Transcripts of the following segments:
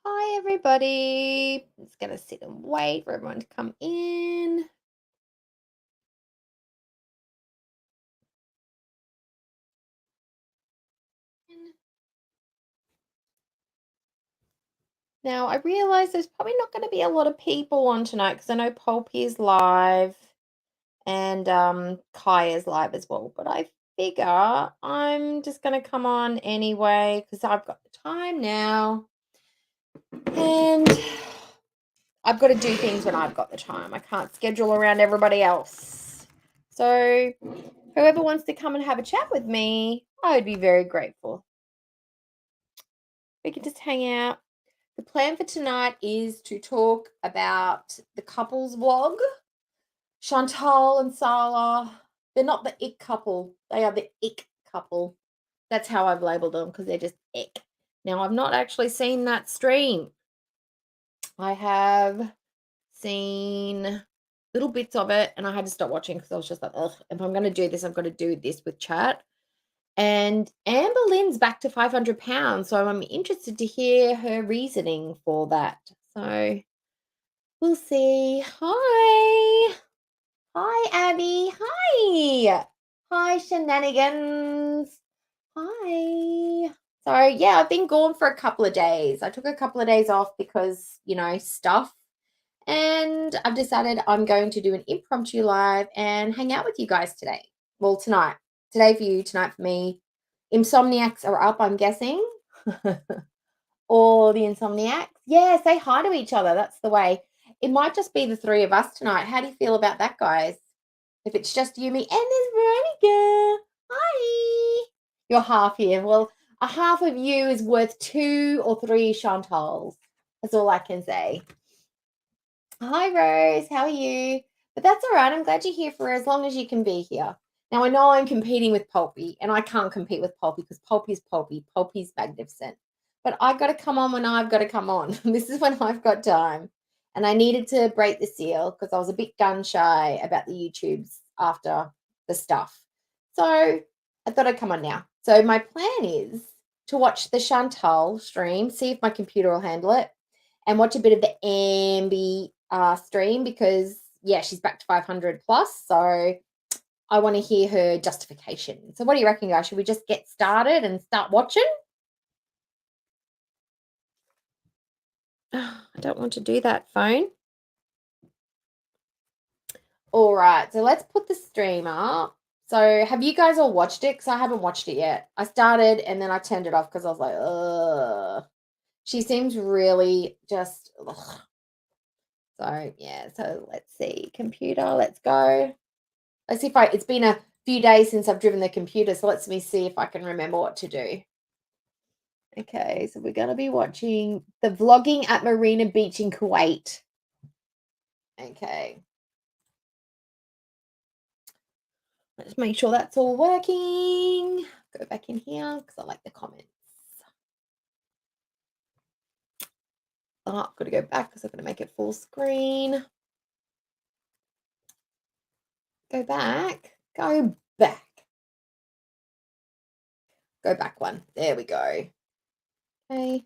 Hi, everybody. I'm just going to sit and wait for everyone to come in. Now, I realize there's probably not going to be a lot of people on tonight because I know Pulpy is live and Kai is live as well. But I figure I'm just going to come on anyway because I've got the time now. And I've got to do things when I've got the time. I can't schedule around everybody else. So whoever wants to come and have a chat with me, I would be very grateful. We can just hang out. The plan for tonight is to talk about the couples vlog. Chantal and Sala, they're not the ick couple. They are the ick couple. That's how I've labeled them because they're just ick. Now, I've not actually seen that stream. I have seen little bits of it and I had to stop watching because I was just like, ugh, if I'm going to do this, I've got to do this with chat. And Amberlynn's back to 500 pounds. So I'm interested to hear her reasoning for that. So we'll see. Hi. Hi, Abby. Hi. Hi, Shenanigans. Hi. So, yeah, I've been gone for a couple of days. I took a couple of days off because, stuff. And I've decided I'm going to do an impromptu live and hang out with you guys today. Well, tonight. Today for you, tonight for me. Insomniacs are up, I'm guessing. Or the insomniacs. Yeah, say hi to each other. That's the way. It might just be the three of us tonight. How do you feel about that, guys? If it's just you, me, and there's Veronica. Hi. You're half here. Well, a half of you is worth 2 or 3 Chantals. That's all I can say. Hi, Rose. How are you? But that's all right. I'm glad you're here for as long as you can be here. Now, I know I'm competing with Pulpy, and I can't compete with Pulpy because Pulpy's Pulpy. Pulpy's magnificent. But I've got to come on when I've got to come on. This is when I've got time. And I needed to break the seal because I was a bit gun-shy about the YouTubes after the stuff. So I thought I'd come on now. So my plan is to watch the Chantal stream, see if my computer will handle it, and watch a bit of the Ambi stream because, yeah, she's back to 500 plus. So I want to hear her justification. So what do you reckon, guys? Should we just get started and start watching? I don't want to do that, phone. All right, so let's put the stream up. So have you guys all watched it? Because I haven't watched it yet. I started and then I turned it off because I was like, ugh. She seems really just, ugh. So, yeah, so let's see. Computer, let's go. Let's see if it's been a few days since I've driven the computer, so let me see if I can remember what to do. Okay, so we're going to be watching the vlogging at Marina Beach in Kuwait. Okay. Let's make sure that's all working. Go back in here because I like the comments. Oh, I've got to go back because I'm going to make it full screen. Go back. Go back. Go back one. There we go. Okay.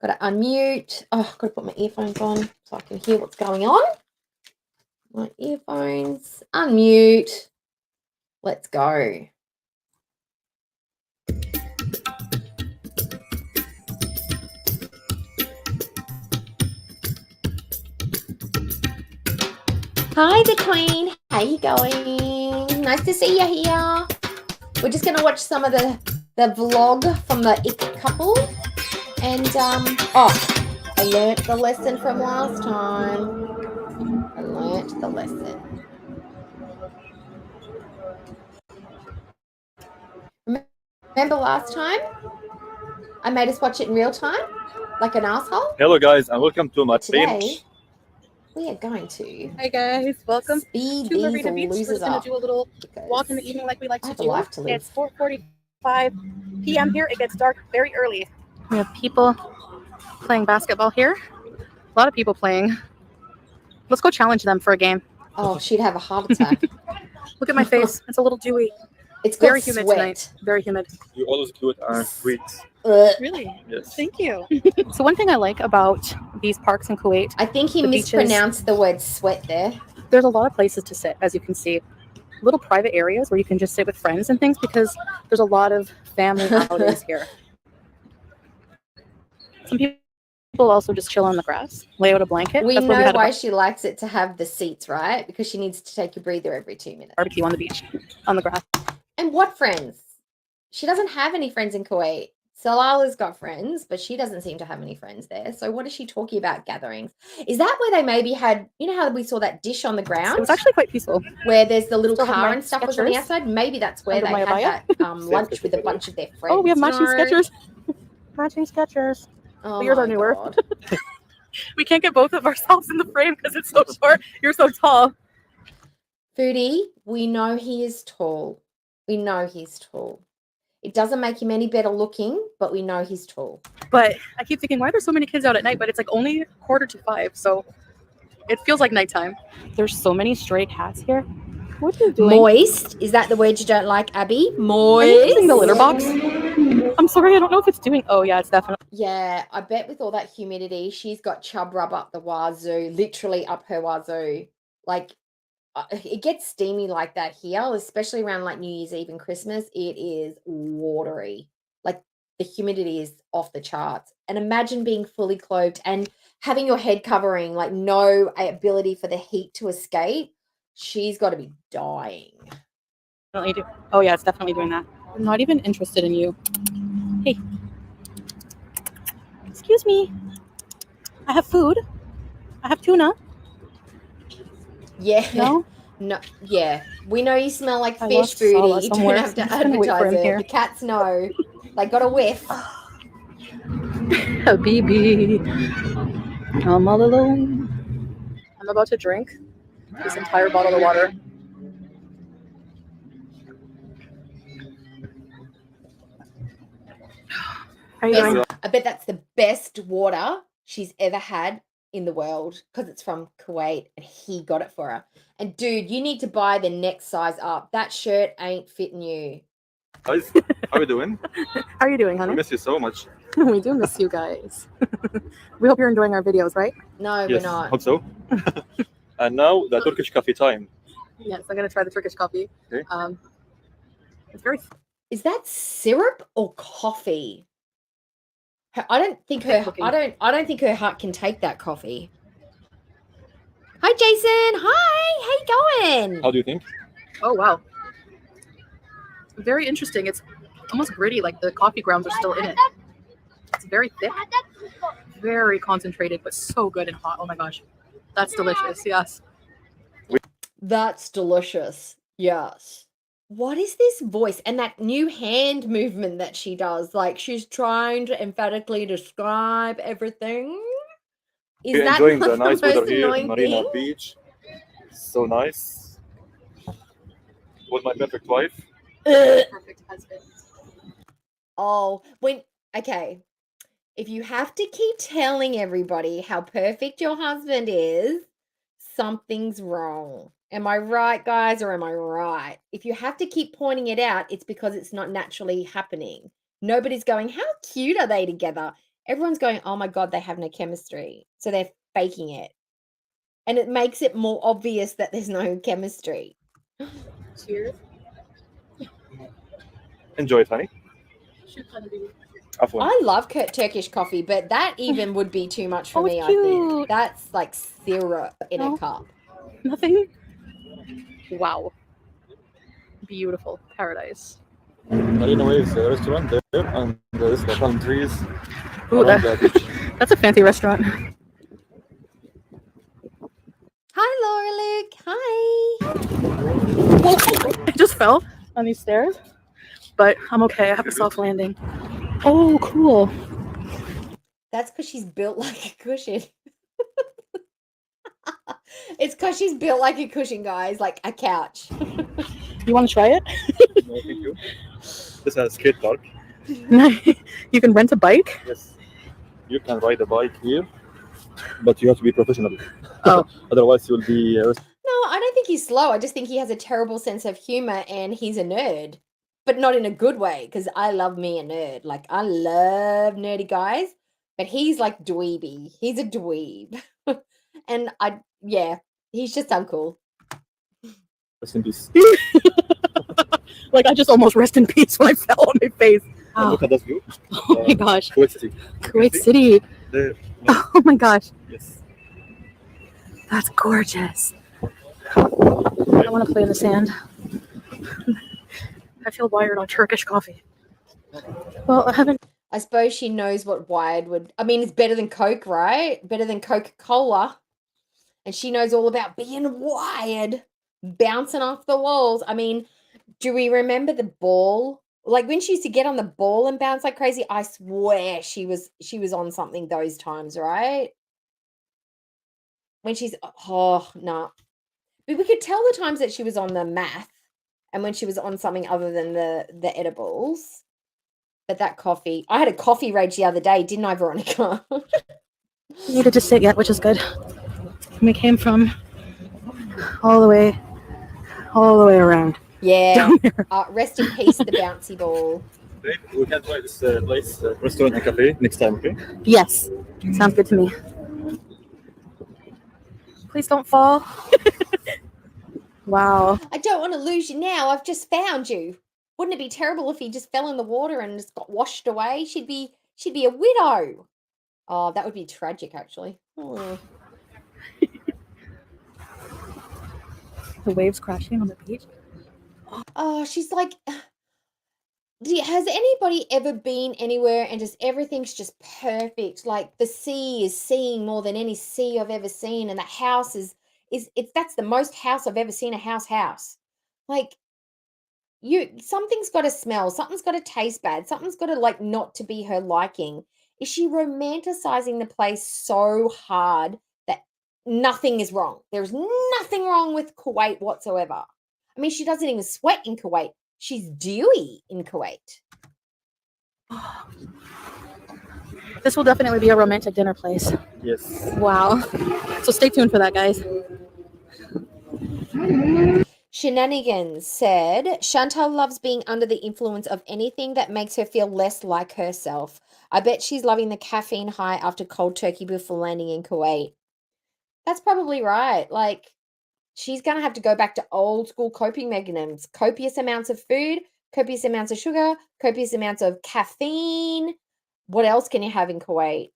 Got to unmute. Oh, I've got to put my earphones on so I can hear what's going on. My earphones. Unmute. Let's go. Hi, the Queen. How you going? Nice to see you here. We're just going to watch some of the vlog from the ICK couple. And, I learnt the lesson from last time. I learnt the lesson. Remember last time? I made us watch it in real time? Like an asshole? Hello, guys, and welcome to my Today, we are going to... Hi, guys. Welcome speed to these Marina Beach. We're just going to do a little walk in the evening like we like to do. It's 4:45 p.m. here. It gets dark very early. We have people playing basketball here. A lot of people playing. Let's go challenge them for a game. Oh, she'd have a heart attack. Look at my face. It's a little dewy. It's very humid tonight. Very humid. You always cute and sweet. Really? Yes. Thank you. So one thing I like about these parks in Kuwait, I think he the mispronounced the word sweat there. There's a lot of places to sit, as you can see. Little private areas where you can just sit with friends and things because there's a lot of family outings here. Some people also just chill on the grass, lay out a blanket. We That's where we know had why she likes it to have the seats, right? Because she needs to take a breather every 2 minutes. barbecue on the beach, on the grass. And what friends? She doesn't have any friends in Kuwait. Salala's got friends, but she doesn't seem to have any friends there. So what is she talking about gatherings? Is that where they maybe had, you know how we saw that dish on the ground? It was actually quite peaceful. Where there's the little Still have car my and stuff was on the Skechers outside. Maybe that's where under they my had abaya. that lunch with a bunch of their friends. Oh, we have matching you know? Skechers. Matching Skechers. Oh, Yours are my newer. God. We can't get both of ourselves in the frame because it's so short. You're so tall. Foodie, we know he is tall. We know he's tall. It doesn't make him any better looking, but we know he's tall. But I keep thinking, why are there so many kids out at night? But it's like only 4:45, so it feels like nighttime. There's so many stray cats here. What are you doing? Moist? Is that the word you don't like, Abby? Moist? Are you using the litter box? I'm sorry, I don't know if it's doing... Oh, yeah, it's definitely... Yeah, I bet with all that humidity, she's got chub rub up the wazoo, literally up her wazoo. Like, it gets steamy like that here, especially around like New Year's Eve and Christmas. It is watery. Like the humidity is off the charts. And imagine being fully clothed and having your head covering, like no ability for the heat to escape. She's got to be dying. Oh yeah, it's definitely doing that. I'm not even interested in you. Hey. Excuse me. I have food. I have tuna. Yeah. No? No, yeah. We know you smell like fish, Foodie. You don't have to advertise it. The cats know. They got a whiff. Habibi. I'm all alone. I'm about to drink this entire bottle of water. How are you doing? I bet that's the best water she's ever had in the world because it's from Kuwait and he got it for her. And dude, you need to buy the next size up. That shirt ain't fitting you. Guys, how are you doing? How are you doing, honey? We miss you so much. We do miss you guys. We hope you're enjoying our videos, right? No, Yes, we're not. hope so. And now the Turkish coffee time. Yes, I'm gonna try the Turkish coffee. Okay. It's very... Is that syrup or coffee? I don't think her heart can take that coffee. Hi, Jason. Hi. How you going? How do you think? Oh wow. Very interesting. It's almost gritty, like the coffee grounds are still in it. It's very thick, very concentrated, but so good and hot. Oh my gosh. That's delicious. Yes. That's delicious. Yes. What is this voice and that new hand movement that she does? Like she's trying to emphatically describe everything. Is We're that enjoying not the nice most weather here, annoying Marina thing? Beach. So nice. With my perfect wife. Perfect husband. Oh, okay. If you have to keep telling everybody how perfect your husband is, something's wrong. Am I right, guys, or am I right? If you have to keep pointing it out, it's because it's not naturally happening. Nobody's going, how cute are they together? Everyone's going, oh my God, they have no chemistry. So they're faking it. And it makes it more obvious that there's no chemistry. Cheers. Enjoy it, honey. I love Turkish coffee, but that even would be too much for me, I think. That's like syrup in a cup. Nothing? Wow. Beautiful. Paradise. Marina Waves restaurant there, and there's the palm trees. Ooh, that's a fancy restaurant. Hi, Laura Luke. Hi. Whoa. I just fell on these stairs, but I'm okay. I have a soft landing. Oh, cool. That's because she's built like a cushion. It's because she's built like a cushion, guys, like a couch. You want to try it? No, thank you. This has a skate park. You can rent a bike? Yes. You can ride a bike here, but you have to be professional. Oh. Otherwise, you'll be... No, I don't think he's slow. I just think he has a terrible sense of humor and he's a nerd. but not in a good way, because I love me a nerd. Like, I love nerdy guys, but he's like dweeby. He's a dweeb. And he's just uncool. Rest in peace. Like, I just almost rest in peace when I fell on my face. Oh. Look at that view. Oh my gosh. Kuwait City. Kuwait City. There. Oh my gosh. Yes. That's gorgeous. I want to play in the sand. I feel wired on Turkish coffee. Well, I suppose she knows what wired would. I mean, it's better than Coke, right? Better than Coca-Cola. And she knows all about being wired, bouncing off the walls. I mean, do we remember the ball? Like when she used to get on the ball and bounce like crazy, I swear she was on something those times, right? When she's no. But we could tell the times that she was on the math and when she was on something other than the edibles. But that coffee, I had a coffee rage the other day, didn't I, Veronica? needed to sit yet, which is good. We came from all the way around. Yeah. Rest in peace, the bouncy ball. We can try this place, restaurant and cafe next time, okay? Yes, sounds good to me. Please don't fall. Wow. I don't want to lose you now. I've just found you. Wouldn't it be terrible if he just fell in the water and just got washed away? She'd be a widow. Oh, that would be tragic, actually. Oh. The waves crashing on the beach. Oh, she's like, has anybody ever been anywhere and just everything's just perfect? Like the sea is seeing more than any sea I've ever seen, and the house that's the most house I've ever seen a house. Like something's got to smell, something's got to taste bad, something's got to like not to be her liking. Is she romanticizing the place so hard that nothing is wrong? There's nothing wrong with Kuwait whatsoever. I mean, she doesn't even sweat in Kuwait. She's dewy in Kuwait. This will definitely be a romantic dinner place. Yes. Wow. So stay tuned for that, guys. Shenanigans said, Chantal loves being under the influence of anything that makes her feel less like herself. I bet she's loving the caffeine high after cold turkey before landing in Kuwait. That's probably right. Like, she's going to have to go back to old school coping mechanisms. Copious amounts of food, copious amounts of sugar, copious amounts of caffeine. What else can you have in Kuwait?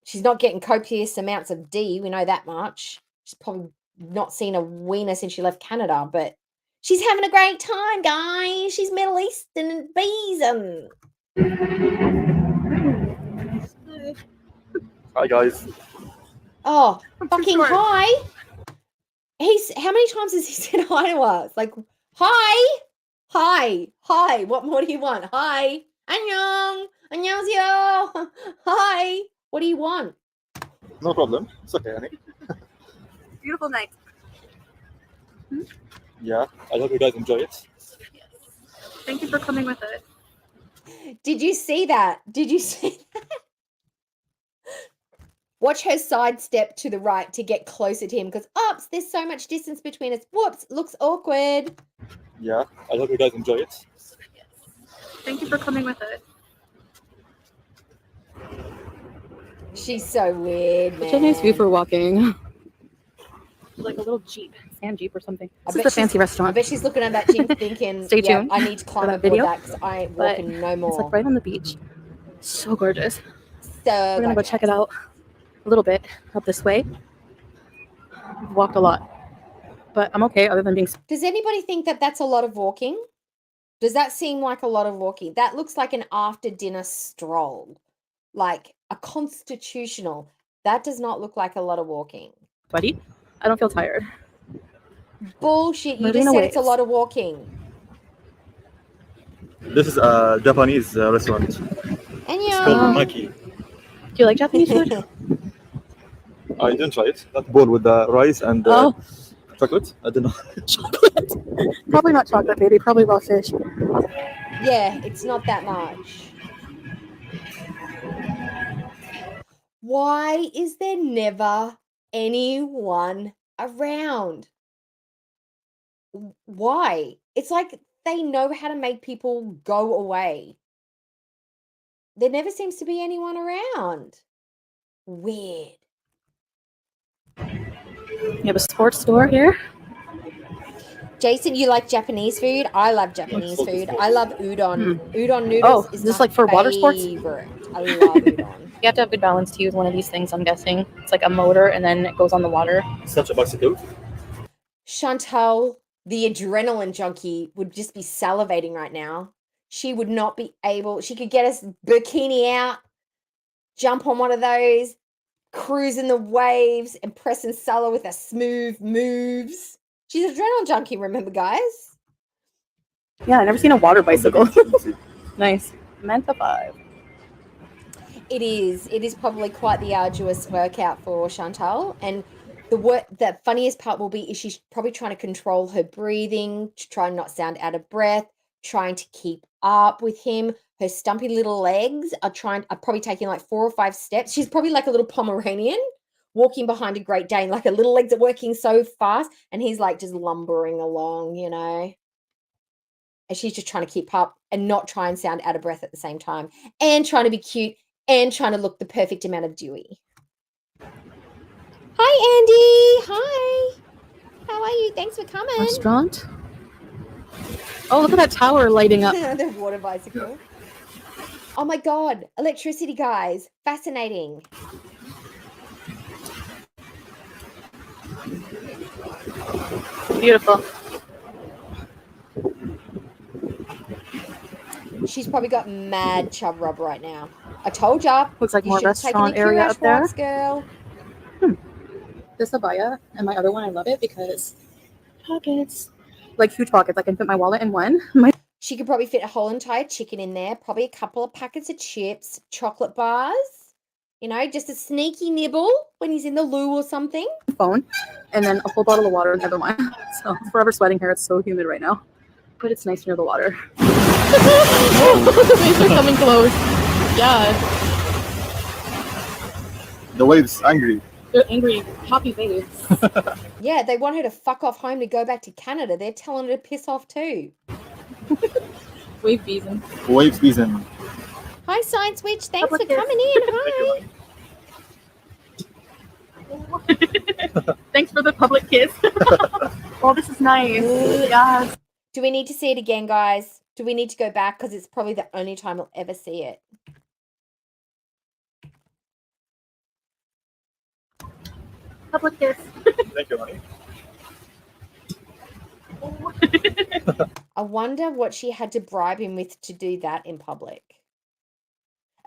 She's not getting copious amounts of D. We know that much. She's probably not seen a wiener since she left Canada, but she's having a great time, guys. She's Middle Eastern and bees. Hi, guys. Oh, fucking hi. How many times has he said hi to us? Like, hi. What more do you want? Hi. Annyeong. Annyeonghaseyo. Hi. What do you want? No problem. It's okay, honey. Beautiful night. Yeah, I hope you guys enjoy it. Yes. Thank you for coming with us. Did you see that? Watch her sidestep to the right to get closer to him because, oops, there's so much distance between us. Whoops, looks awkward. Yeah, I hope you guys enjoy it. Yes. Thank you for coming with us. She's so weird, man. Such a nice view for walking. Like a little Jeep, sand Jeep or something. This is a fancy restaurant. I bet she's looking at that Jeep thinking, Stay tuned. I need to climb that aboard video. that because I ain't walking no more. It's like right on the beach. So gorgeous. So we're going to go check it out a little bit up this way. We've walked a lot, but I'm okay other than being... Does anybody think that that's a lot of walking? Does that seem like a lot of walking? That looks like an after dinner stroll, like a constitutional. That does not look like a lot of walking. Sweaty? I don't feel tired. Bullshit. You just said it's a lot of walking. This is a Japanese restaurant. It's called Maki. Do you like Japanese food? I didn't try it. That bowl with the rice and chocolate. I don't know. Chocolate? Probably not chocolate, baby. Probably raw fish. Yeah, it's not that much. Why is there never anyone around? Why? It's like they know how to make people go away. There never seems to be anyone around. Weird. You have a sports store here. Jason, you like Japanese food? I love Japanese food. I love udon. Udon noodles is this my like for water sports? favorite. I love udon. You have to have good balance to use one of these things, I'm guessing. It's like a motor and then it goes on the water. Such a bicycle. Chantal, the adrenaline junkie, would just be salivating right now. She would not be able, she could get us bikini out, jump on one of those, cruise in the waves, and press and Sulla with her smooth moves. She's an adrenaline junkie, remember, guys? Yeah, I've never seen a water bicycle. Nice. Manta 5. It is probably quite the arduous workout for Chantal. And the funniest part will be is she's probably trying to control her breathing, to try and not sound out of breath, trying to keep up with him. Her stumpy little legs are probably taking like 4 or 5 steps. She's probably like a little Pomeranian walking behind a Great Dane, like her little legs are working so fast, and he's like just lumbering along, you know. And she's just trying to keep up and not try and sound out of breath at the same time, and trying to be cute and trying to look the perfect amount of dewy. Hi, Andy. Hi. How are you? Thanks for coming. Restaurant. Oh, look at that tower lighting up. The water bicycle. Oh my God. Electricity, guys. Fascinating. Beautiful. She's probably got mad chub rub right now. I told ya. Looks like more restaurant area up there. Girl. This abaya and my other one, I love it because pockets. Like huge pockets. I can fit my wallet in one. She could probably fit a whole entire chicken in there, probably a couple of packets of chips, chocolate bars, you know, just a sneaky nibble when he's in the loo or something. Phone, and then a whole bottle of water, never mind. So I'm forever sweating here. It's so humid right now. But it's nice near the water. The waves are coming close. Yeah. The waves angry. They're angry, happy waves. Yeah, they want her to fuck off home to go back to Canada. They're telling her to piss off too. Wave season. Wave season. Hi, Science Witch. Thanks for coming in. Hi. Thanks for the public kiss. Oh, this is nice. Yes. Do we need to see it again, guys? Do we need to go back? Because it's probably the only time I'll ever see it. Public kiss. Thank you, honey. I wonder what she had to bribe him with to do that in public.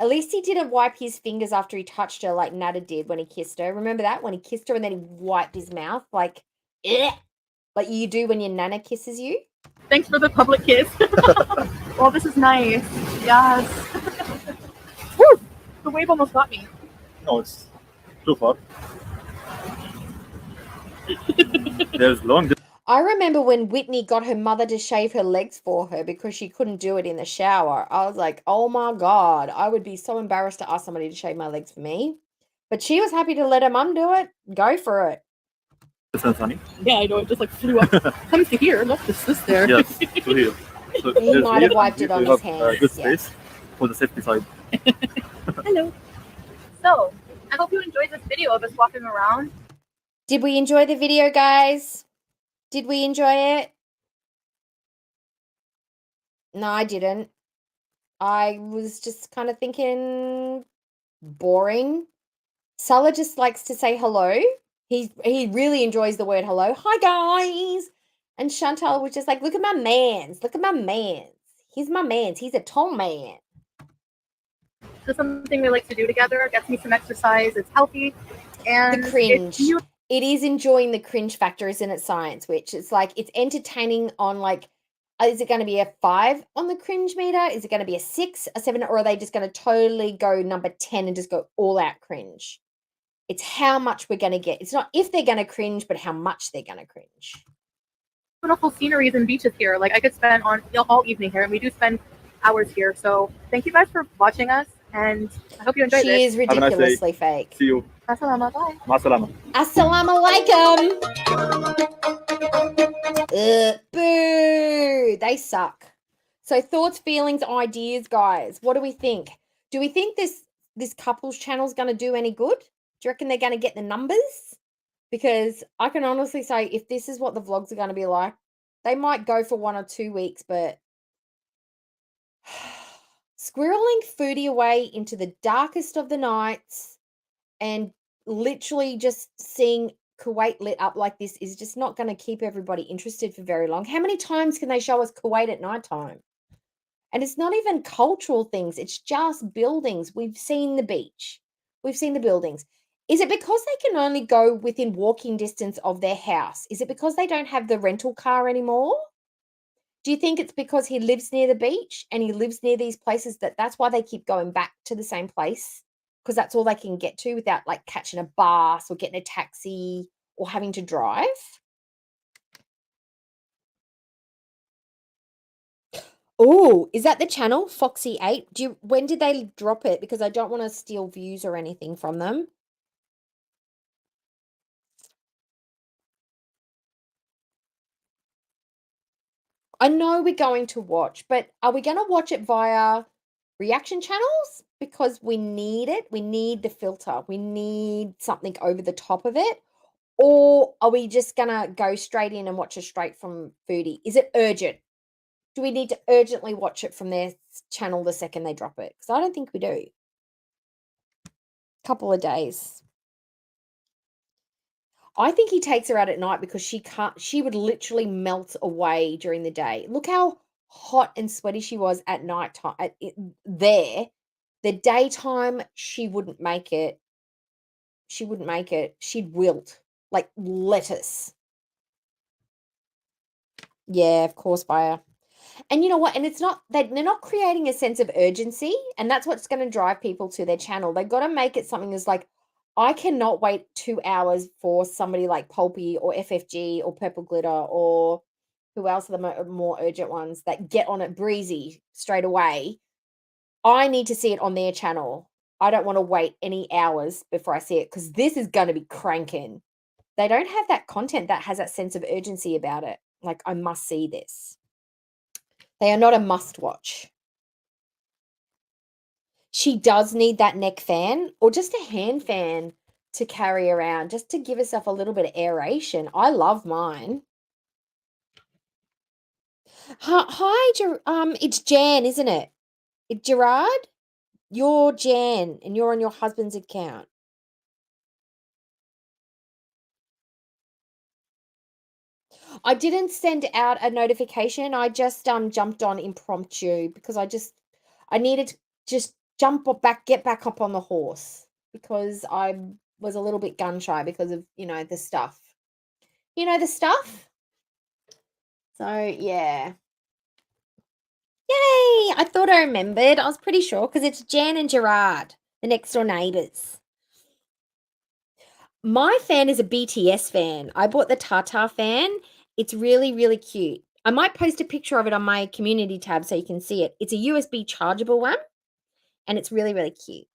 At least he didn't wipe his fingers after he touched her like Nada did when he kissed her. Remember that? When he kissed her and then he wiped his mouth like, eh, like you do when your Nana kisses you. Thanks for the public kiss. Oh, this is nice. Yes. Woo! The wave almost got me. No, it's too far. There's long. I remember when Whitney got her mother to shave her legs for her because she couldn't do it in the shower. I was like, oh my God, I would be so embarrassed to ask somebody to shave my legs for me. But she was happy to let her mum do it. Go for it. That sounds funny. Yeah, I know. It just like flew up. Comes to here. Look, this there. Yes, to here. So He might have wiped it on his hands. Good space for the safety side. Hello. So, I hope you enjoyed this video of us walking around. Did we enjoy the video, guys? Did we enjoy it? No, I didn't. I was just kind of thinking boring. Sulla just likes to say hello. He really enjoys the word hello. Hi, guys. And Chantal was just like, look at my mans. Look at my mans. He's my mans. He's a tall man. This is something we like to do together. Gets me some exercise. It's healthy. And The cringe. It is enjoying the cringe factor, isn't it, Science Witch? It's like, it's entertaining on like, is it going to be a 5 on the cringe meter? Is it going to be a 6, a 7, or are they just going to totally go number 10 and just go all out cringe? It's how much we're going to get. It's not if they're going to cringe, but how much they're going to cringe. Beautiful sceneries and beaches here. Like I could spend on all evening here, and we do spend hours here. So thank you guys for watching us, and I hope you enjoyed this. She is ridiculously fake. See you. Assalamu alaikum. Masalama. Assalamu alaikum. Boo. too. They suck. So thoughts, feelings, ideas, guys. What do we think? Do we think this couples channel is going to do any good? Do you reckon they're going to get the numbers? Because I can honestly say if this is what the vlogs are going to be like, they might go for 1 or 2 weeks, but squirreling foodie away into the darkest of the nights and literally just seeing Kuwait lit up like this is just not going to keep everybody interested for very long. How many times can they show us Kuwait at nighttime? And it's not even cultural things. It's just buildings. We've seen the beach. We've seen the buildings. Is it because they can only go within walking distance of their house? Is it because they don't have the rental car anymore? Do you think it's because he lives near the beach and he lives near these places that's why they keep going back to the same place? Because that's all they can get to without like catching a bus or getting a taxi or having to drive? Oh, is that the channel, Foxy 8? When did they drop it? Because I don't want to steal views or anything from them. I know we're going to watch, but are we going to watch it via reaction channels? Because we need it. We need the filter. We need something over the top of it. Or are we just going to go straight in and watch it straight from Foodie? Is it urgent? Do we need to urgently watch it from their channel the second they drop it? Because I don't think we do. Couple of days. I think he takes her out at night because she would literally melt away during the day. Look how hot and sweaty she was at night time there. The daytime, she wouldn't make it. She wouldn't make it. She'd wilt like lettuce. Yeah, of course, buyer. And you know what? And it's not they're not creating a sense of urgency, and that's what's going to drive people to their channel. They've got to make it something that's like, I cannot wait 2 hours for somebody like Pulpy or FFG or Purple Glitter or who else are the more urgent ones that get on it breezy straight away. I need to see it on their channel. I don't want to wait any hours before I see it because this is going to be cranking. They don't have that content that has that sense of urgency about it. Like, I must see this. They are not a must watch. She does need that neck fan or just a hand fan to carry around just to give herself a little bit of aeration. I love mine. Hi, it's Jan, isn't it? Gerard? You're Jan and you're on your husband's account. I didn't send out a notification. I just jumped on impromptu because I needed to just get back up on the horse because I was a little bit gun shy because of, the stuff. The stuff? So, yeah. Yay! I thought I remembered. I was pretty sure because it's Jan and Gerard, the next door neighbors. My fan is a BTS fan. I bought the Tata fan. It's really, really cute. I might post a picture of it on my community tab so you can see it. It's a USB chargeable one, and it's really, really cute.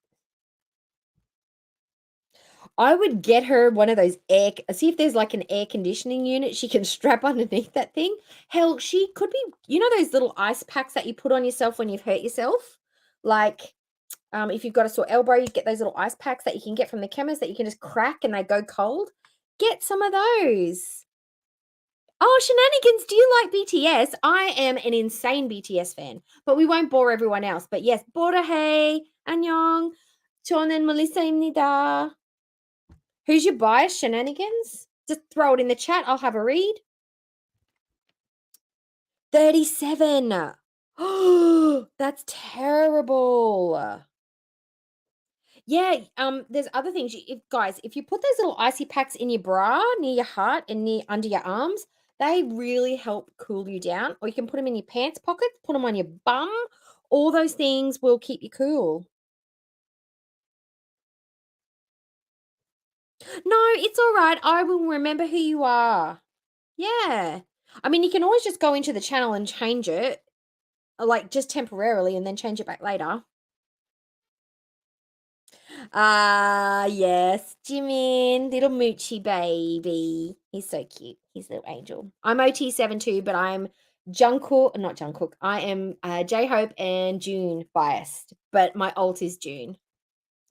I would get her one of those see if there's like an air conditioning unit she can strap underneath that thing. Hell, she could be, those little ice packs that you put on yourself when you've hurt yourself? Like, if you've got a sore elbow, you get those little ice packs that you can get from the chemist that you can just crack and they go cold. Get some of those. Oh, shenanigans, do you like BTS? I am an insane BTS fan, but we won't bore everyone else. But yes, 보라해, 안녕, 저는 멜리사입니다. Who's your bias, shenanigans? Just throw it in the chat. I'll have a read. 37. Oh, that's terrible. Yeah, there's other things. If you put those little icy packs in your bra, near your heart and under your arms, they really help cool you down. Or you can put them in your pants pockets, put them on your bum. All those things will keep you cool. No, it's all right. I will remember who you are. Yeah. I mean, you can always just go into the channel and change it, like just temporarily, and then change it back later. Yes, Jimin, little Moochie baby. He's so cute. He's a little angel. I'm OT7 too, but I'm Jungkook, not Jungkook. I am J-Hope and June biased, but my alt is June.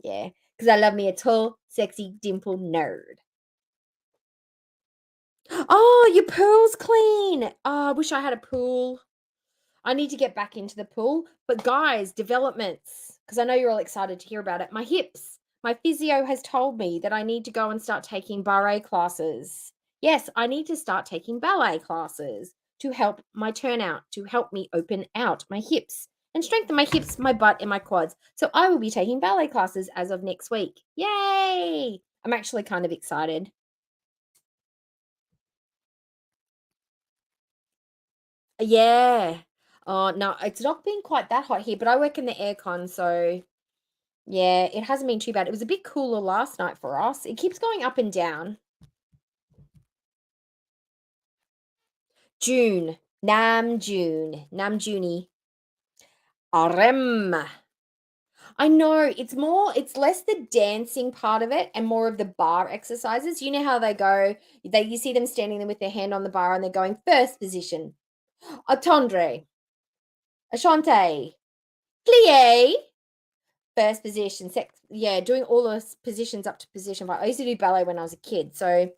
Yeah, because I love me a tall, sexy, dimple nerd. Oh, your pool's clean. Oh, I wish I had a pool. I need to get back into the pool. But guys, developments, because I know you're all excited to hear about it. My hips. My physio has told me that I need to go and start taking ballet classes. Yes, I need to start taking ballet classes to help my turnout, to help me open out my hips and strengthen my hips, my butt, and my quads. So I will be taking ballet classes as of next week. Yay! I'm actually kind of excited. Yeah. Oh, no, it's not been quite that hot here, but I work in the aircon, so yeah, it hasn't been too bad. It was a bit cooler last night for us. It keeps going up and down. June. Namjooni. Arem. I know, it's less the dancing part of it and more of the bar exercises. You know how they go, you see them standing there with their hand on the bar and they're going first position. Attendre. Ashante. Plie. First position, doing all those positions up to position 5. I used to do ballet when I was a kid, so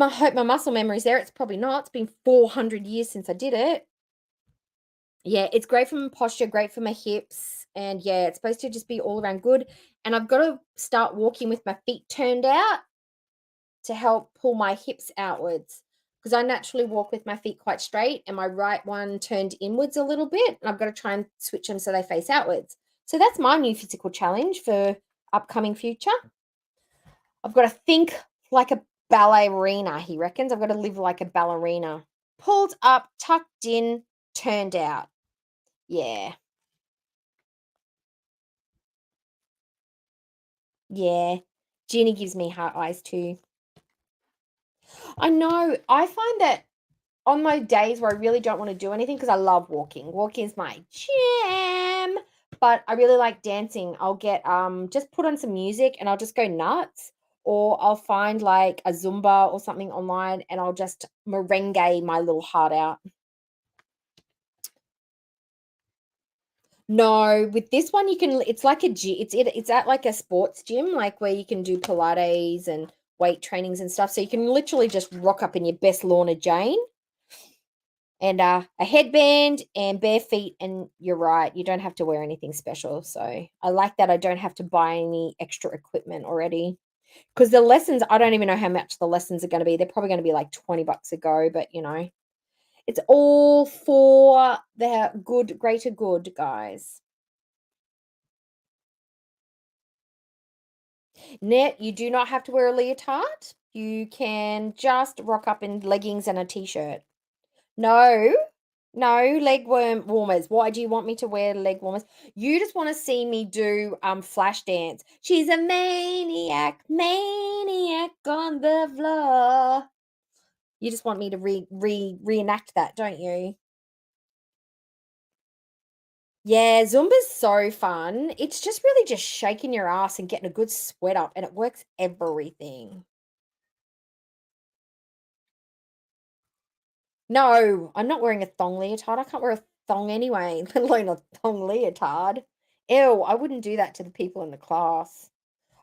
I hope my muscle memory's there. It's probably not. It's been 400 years since I did it. Yeah, it's great for my posture, great for my hips, and yeah, it's supposed to just be all around good. And I've got to start walking with my feet turned out to help pull my hips outwards because I naturally walk with my feet quite straight and my right one turned inwards a little bit, and I've got to try and switch them so they face outwards. So that's my new physical challenge for upcoming future. I've got to think like a ballerina, he reckons. I've got to live like a ballerina. Pulled up, tucked in, turned out. Yeah. Yeah. Ginny gives me heart eyes too. I know. I find that on my days where I really don't want to do anything, because I love walking. Walking is my jam. But I really like dancing. I'll get just put on some music and I'll just go nuts. Or I'll find like a Zumba or something online and I'll just merengue my little heart out. No, with this one you can. It's like a gym. It's at like a sports gym, like where you can do Pilates and weight trainings and stuff. So you can literally just rock up in your best Lorna Jane and a headband and bare feet, and you're right. You don't have to wear anything special. So I like that. I don't have to buy any extra equipment already. Because the lessons, I don't even know how much the lessons are going to be. They're probably going to be like $20 a go, but it's all for the greater good, guys. Net, you do not have to wear a leotard. You can just rock up in leggings and a t-shirt. No leg warmers. Why do you want me to wear leg warmers? You just want to see me do flash dance. She's a maniac on the floor. You just want me to reenact that, don't you? Yeah, Zumba's so fun. It's just really just shaking your ass and getting a good sweat up, and it works everything. No, I'm not wearing a thong leotard. I can't wear a thong anyway, let alone a thong leotard. Ew, I wouldn't do that to the people in the class.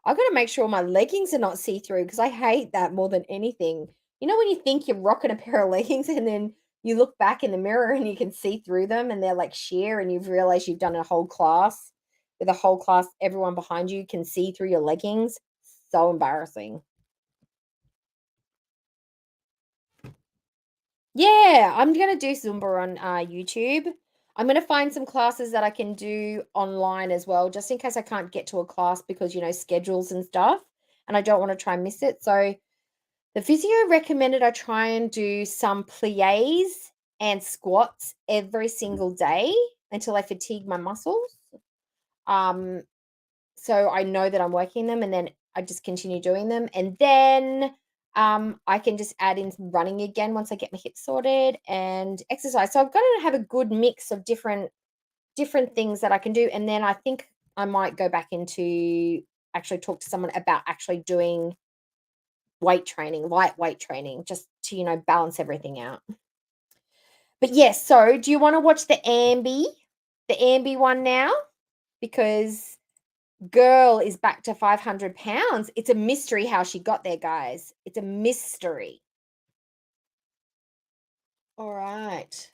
I've got to make sure my leggings are not see-through because I hate that more than anything. You know when you think you're rocking a pair of leggings and then you look back in the mirror and you can see through them and they're like sheer, and you've realized you've done a whole class with a whole class, everyone behind you can see through your leggings. So embarrassing. Yeah, I'm gonna do Zumba on YouTube. I'm gonna find some classes that I can do online as well, just in case I can't get to a class because schedules and stuff, and I don't want to try and miss it. So the physio recommended I try and do some plies and squats every single day until I fatigue my muscles. So I know that I'm working them, and then I just continue doing them, and then I can just add in some running again once I get my hips sorted and exercise. So I've got to have a good mix of different things that I can do, and then I think I might go back into actually talk to someone about actually doing weight training, light weight training, just to balance everything out. But yes, so do you want to watch the Ambi one now? Because girl is back to 500 pounds. It's a mystery how she got there, guys. It's a mystery. All right.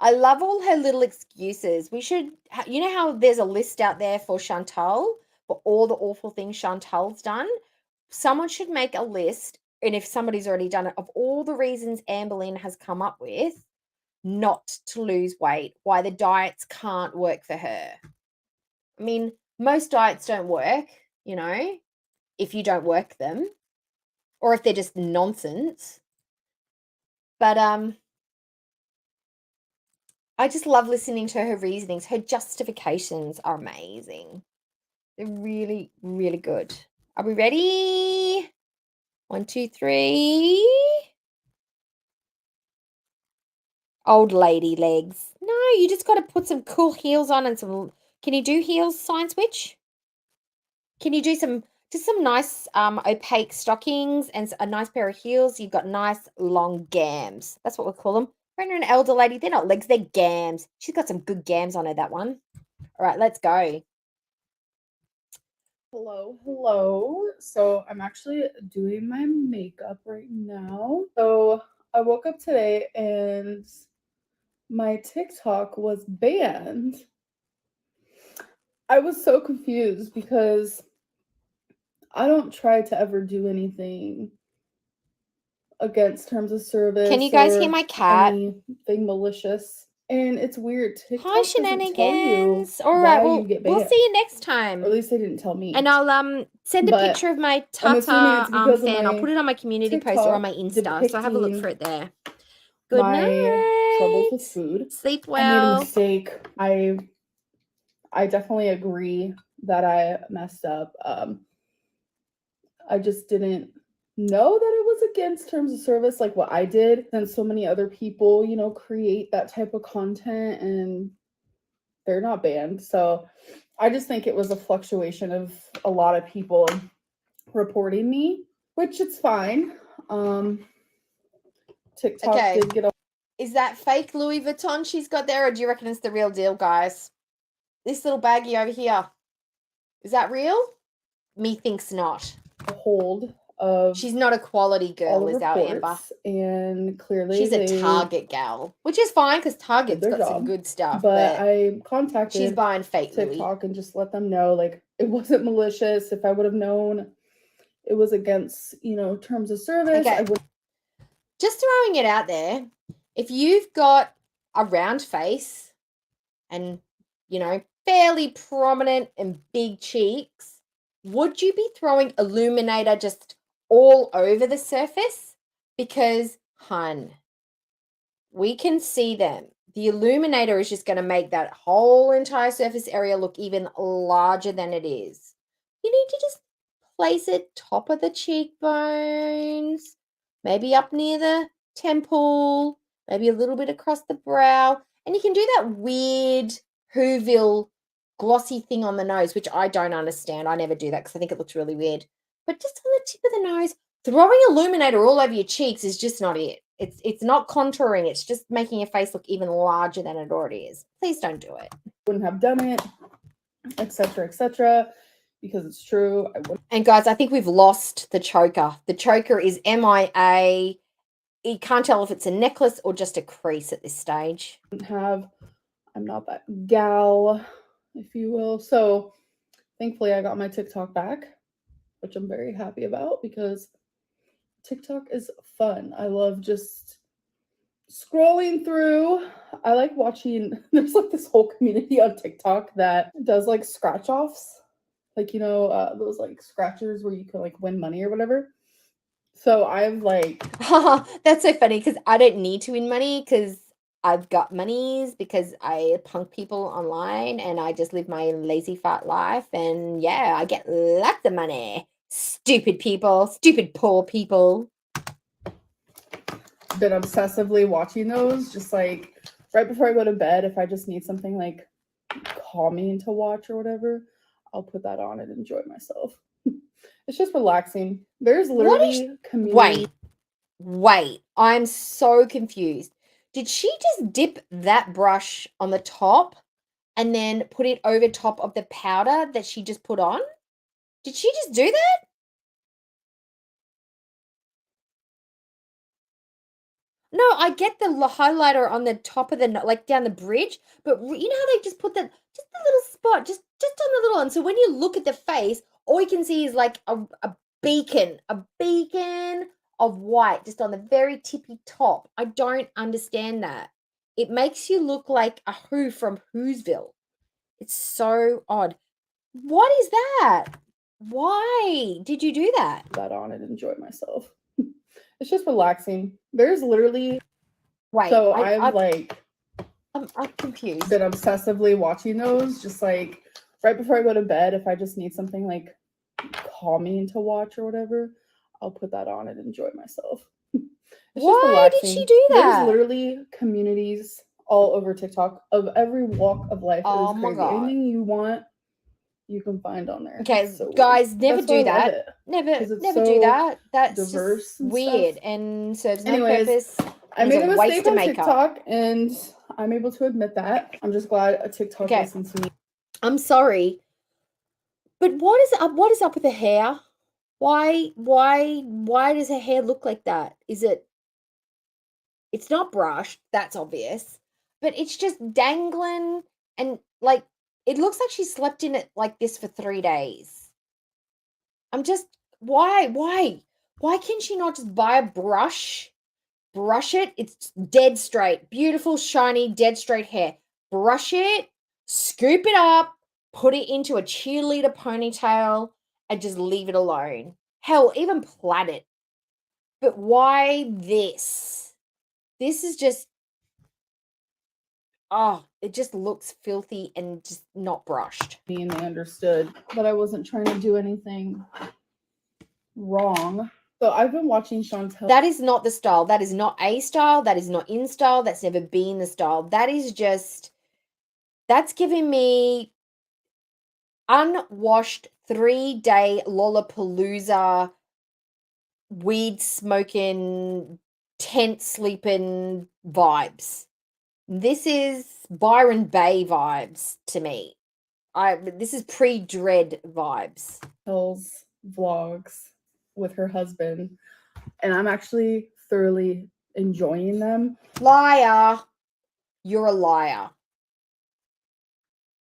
I love all her little excuses. We should, you know how there's a list out there for Chantal, for all the awful things Chantal's done? Someone should make a list, and if somebody's already done it, of all the reasons Amberlynn has come up with not to lose weight, why the diets can't work for her. I mean, most diets don't work, you know, if you don't work them, or if they're just nonsense. But I just love listening to her reasonings. Her justifications are amazing. They're really, really good. Are we ready? 1, 2, 3. Old lady legs. No, you just got to put some cool heels on and some. Can you do heels, Sign Switch? Can you do some nice opaque stockings and a nice pair of heels? You've got nice long gams. That's what we call them. When you're an elder lady, they're not legs, they're gams. She's got some good gams on her, that one. All right, let's go. Hello. So I'm actually doing my makeup right now. So I woke up today and my TikTok was banned. I was so confused because I don't try to ever do anything against terms of service. Can you guys hear my cat? Anything malicious. And it's weird. TikTok Hi, doesn't tell you shenanigans. All right, why you get banned. we'll see you next time. Or at least they didn't tell me. And I'll send a picture of my Tata fan. I'll put it on my community post or on my Insta. So have a look for it there. Good night. Troubles with food. Sleep well. I made a mistake. I definitely agree that I messed up. I just didn't know that it was against terms of service like what I did. And so many other people, you know, create that type of content and they're not banned. So I just think it was a fluctuation of a lot of people reporting me, which it's fine. TikTok did get a. Is that fake Louis Vuitton she's got there, or do you reckon it's the real deal, guys? This little baggie over here, is that real? Methinks not. Hold of. She's not a quality girl, is our Amber. And clearly she's a Target gal, which is fine because Target's got some good stuff. But I contacted. She's buying fake TikTok Louis. And just let them know, like, it wasn't malicious. If I would have known it was against, you know, terms of service, I would. Just throwing it out there. If you've got a round face and, you know, fairly prominent and big cheeks, would you be throwing illuminator just all over the surface? Because, hun, we can see them. The illuminator is just going to make that whole entire surface area look even larger than it is. You need to just place it top of the cheekbones, maybe up near the temple, maybe a little bit across the brow. And you can do that weird Whoville glossy thing on the nose, which I don't understand. I never do that because I think it looks really weird. But just on the tip of the nose, throwing illuminator all over your cheeks is just not it. It's not contouring. It's just making your face look even larger than it already is. Please don't do it. Wouldn't have done it, etc., because it's true. And guys, I think we've lost the choker. The choker is MIA. You can't tell if it's a necklace or just a crease at this stage. I'm not that gal, if you will. So thankfully I got my TikTok back, which I'm very happy about because TikTok is fun. I love just scrolling through. I like watching, there's like this whole community on TikTok that does like scratch offs. Like, you know, those like scratchers where you can like win money or whatever. So I've like. That's so funny because I don't need to win money because I've got monies because I punk people online and I just live my lazy fat life. And yeah, I get lots of money. Stupid people, stupid poor people. Been obsessively watching those just like right before I go to bed. If I just need something like calming to watch or whatever, I'll put that on and enjoy myself. It's just relaxing. There's literally community. Wait, Wait, I'm so confused. Did she just dip that brush on the top and then put it over top of the powder that she just put on? Did she just do that? No, I get the highlighter on the top of the, like down the bridge, but you know how they just put just a little spot, just on the little one. So when you look at the face, all you can see is like a beacon of white just on the very tippy top. I don't understand that. It makes you look like a Who from Whoville. It's so odd. What is that? Why did you do that? That on and enjoy myself. It's just relaxing. There's literally Wait, so I'm confused. been obsessively watching those just like right before I go to bed. If I just need something like calming to watch or whatever, I'll put that on and enjoy myself. It's just Why relaxing. did she do that? There's literally communities all over TikTok of every walk of life. Oh It is my crazy. God. Anything you want, you can find on there. Okay, So guys, never that's why do I love that. it, Never 'cause it's do so that. That's diverse just and weird stuff. and serves no Anyways, purpose. I and made is a a waste mistake of on makeup. TikTok, and I'm able to admit that. I'm just glad a TikTok Okay. listens to me. I'm sorry, but what is up with the hair? Why does her hair look like that? It's not brushed, that's obvious, but it's just dangling and like it looks like she slept in it like this for 3 days. I'm just why can she not just buy a brush it? It's dead straight, beautiful, shiny, dead straight hair. Brush it, scoop it up, put it into a cheerleader ponytail, and just leave it alone. Hell, even plait it. But why this? This is just, it just looks filthy and just not brushed. And they understood that I wasn't trying to do anything wrong. So I've been watching Chantal. That is not the style. That is not a style. That is not in style. That's never been the style. That is just, that's giving me unwashed 3-day Lollapalooza, weed smoking, tent sleeping vibes. This is Byron Bay vibes to me. This is pre-dread vibes. Chantal's vlogs with her husband, and I'm actually thoroughly enjoying them. Liar. You're a liar.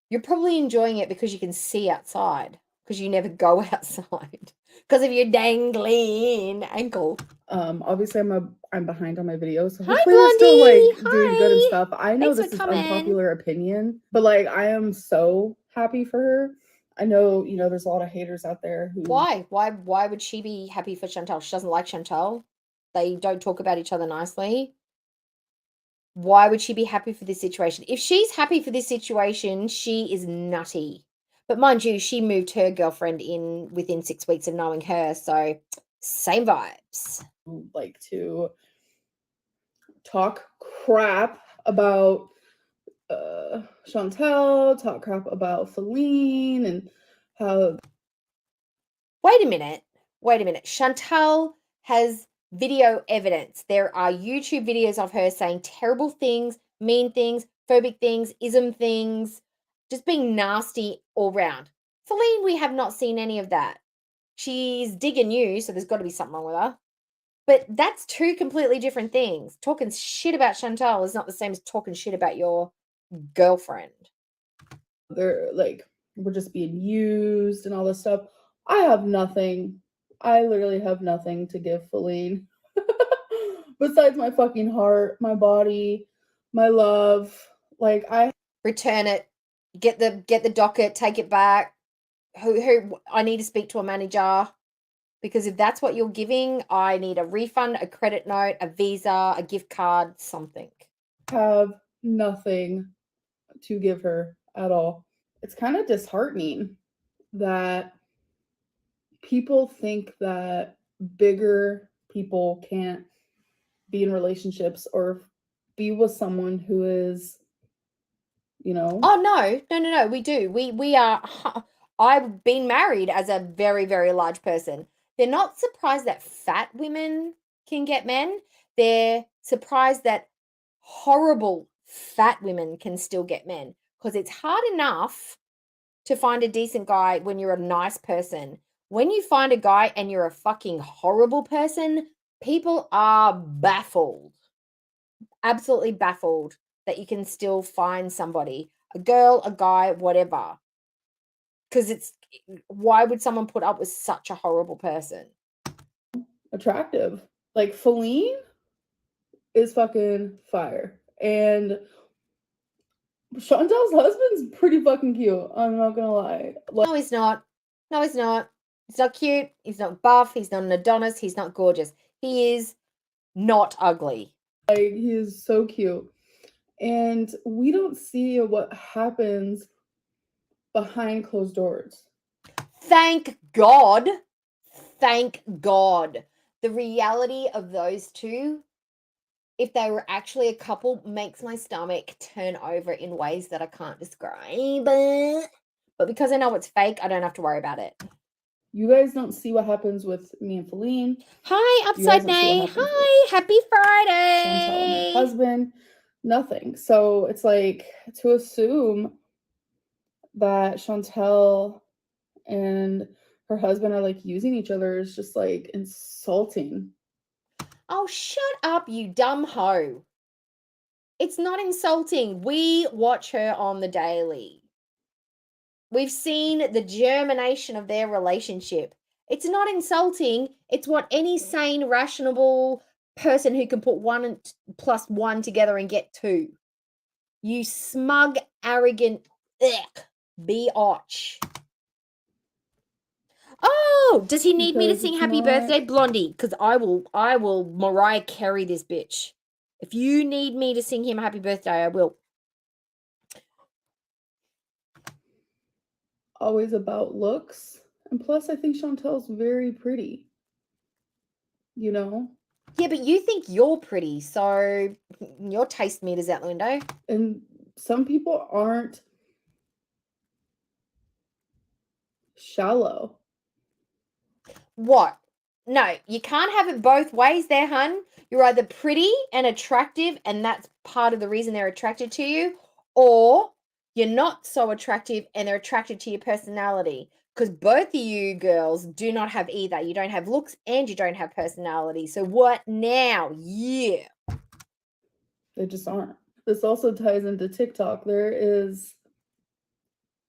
You're probably enjoying it because you can see outside, because you never go outside because of your dangling ankle. Obviously I'm behind on my videos, so Hi, hopefully they're still Blondie. like doing good and Hi. stuff. I know Thanks this for is coming. unpopular opinion, but like I am so happy for her. I know, there's a lot of haters out there who Why would she be happy for Chantal? She doesn't like Chantal. They don't talk about each other nicely. Why would she be happy for this situation? If she's happy for this situation, she is nutty. But mind you, she moved her girlfriend in within 6 weeks of knowing her, so same vibes. like to talk crap about Chantal, talk crap about Feline, and how. Wait a minute. Chantal has video evidence. There are YouTube videos of her saying terrible things, mean things, phobic things, ism things, just being nasty all round. Feline, we have not seen any of that. She's digging you, so there's got to be something wrong with her. But that's two completely different things. Talking shit about Chantal is not the same as talking shit about your girlfriend. They're like, we're just being used and all this stuff. I have nothing. I literally have nothing to give Feline besides my fucking heart, my body, my love. Like return it, get the docket, take it back. Who I need to speak to a manager, because if that's what you're giving, I need a refund, a credit note, a Visa, a gift card, something. have nothing to give her at all. It's kind of disheartening that people think that bigger people can't be in relationships or be with someone who is, Oh no, we do. We are. I've been married as a very, very large person. They're not surprised that fat women can get men. They're surprised that horrible fat women can still get men, because it's hard enough to find a decent guy when you're a nice person. When you find a guy and you're a fucking horrible person, people are baffled. Absolutely baffled that you can still find somebody, a girl, a guy, whatever. Because why would someone put up with such a horrible person? Attractive. Like, Feline is fucking fire. And Chantal's husband's pretty fucking cute. I'm not gonna lie. No, he's not. No, he's not. He's not cute. He's not buff. He's not an Adonis. He's not gorgeous. He is not ugly. Like, he is so cute. And we don't see what happens behind closed doors. Thank God. Thank God. The reality of those two, if they were actually a couple, makes my stomach turn over in ways that I can't describe. But because I know it's fake, I don't have to worry about it. You guys don't see what happens with me and Feline. Hi, Upside Nay. Hi, happy Friday. Chantal and her husband. Nothing. So it's like, to assume that Chantal and her husband are like using each other is just like insulting. Oh, shut up, you dumb hoe. It's not insulting. We watch her on the daily. We've seen the germination of their relationship. It's not insulting. It's what any sane, rational person who can put 1 + 1 together and get 2. You smug, arrogant, biatch. Oh, does he need me to sing happy birthday, Blondie? Because I will Mariah Carey this bitch. If you need me to sing him happy birthday, I will. Always about looks. And plus, I think Chantal's very pretty. You know? Yeah, but you think you're pretty, so your taste meter's out the window. And some people aren't shallow. What? No, you can't have it both ways there, hun. You're either pretty and attractive, and that's part of the reason they're attracted to you, or you're not so attractive and they're attracted to your personality. Because both of you girls do not have either. You don't have looks and you don't have personality. So what now? Yeah. They just aren't. This also ties into TikTok. There is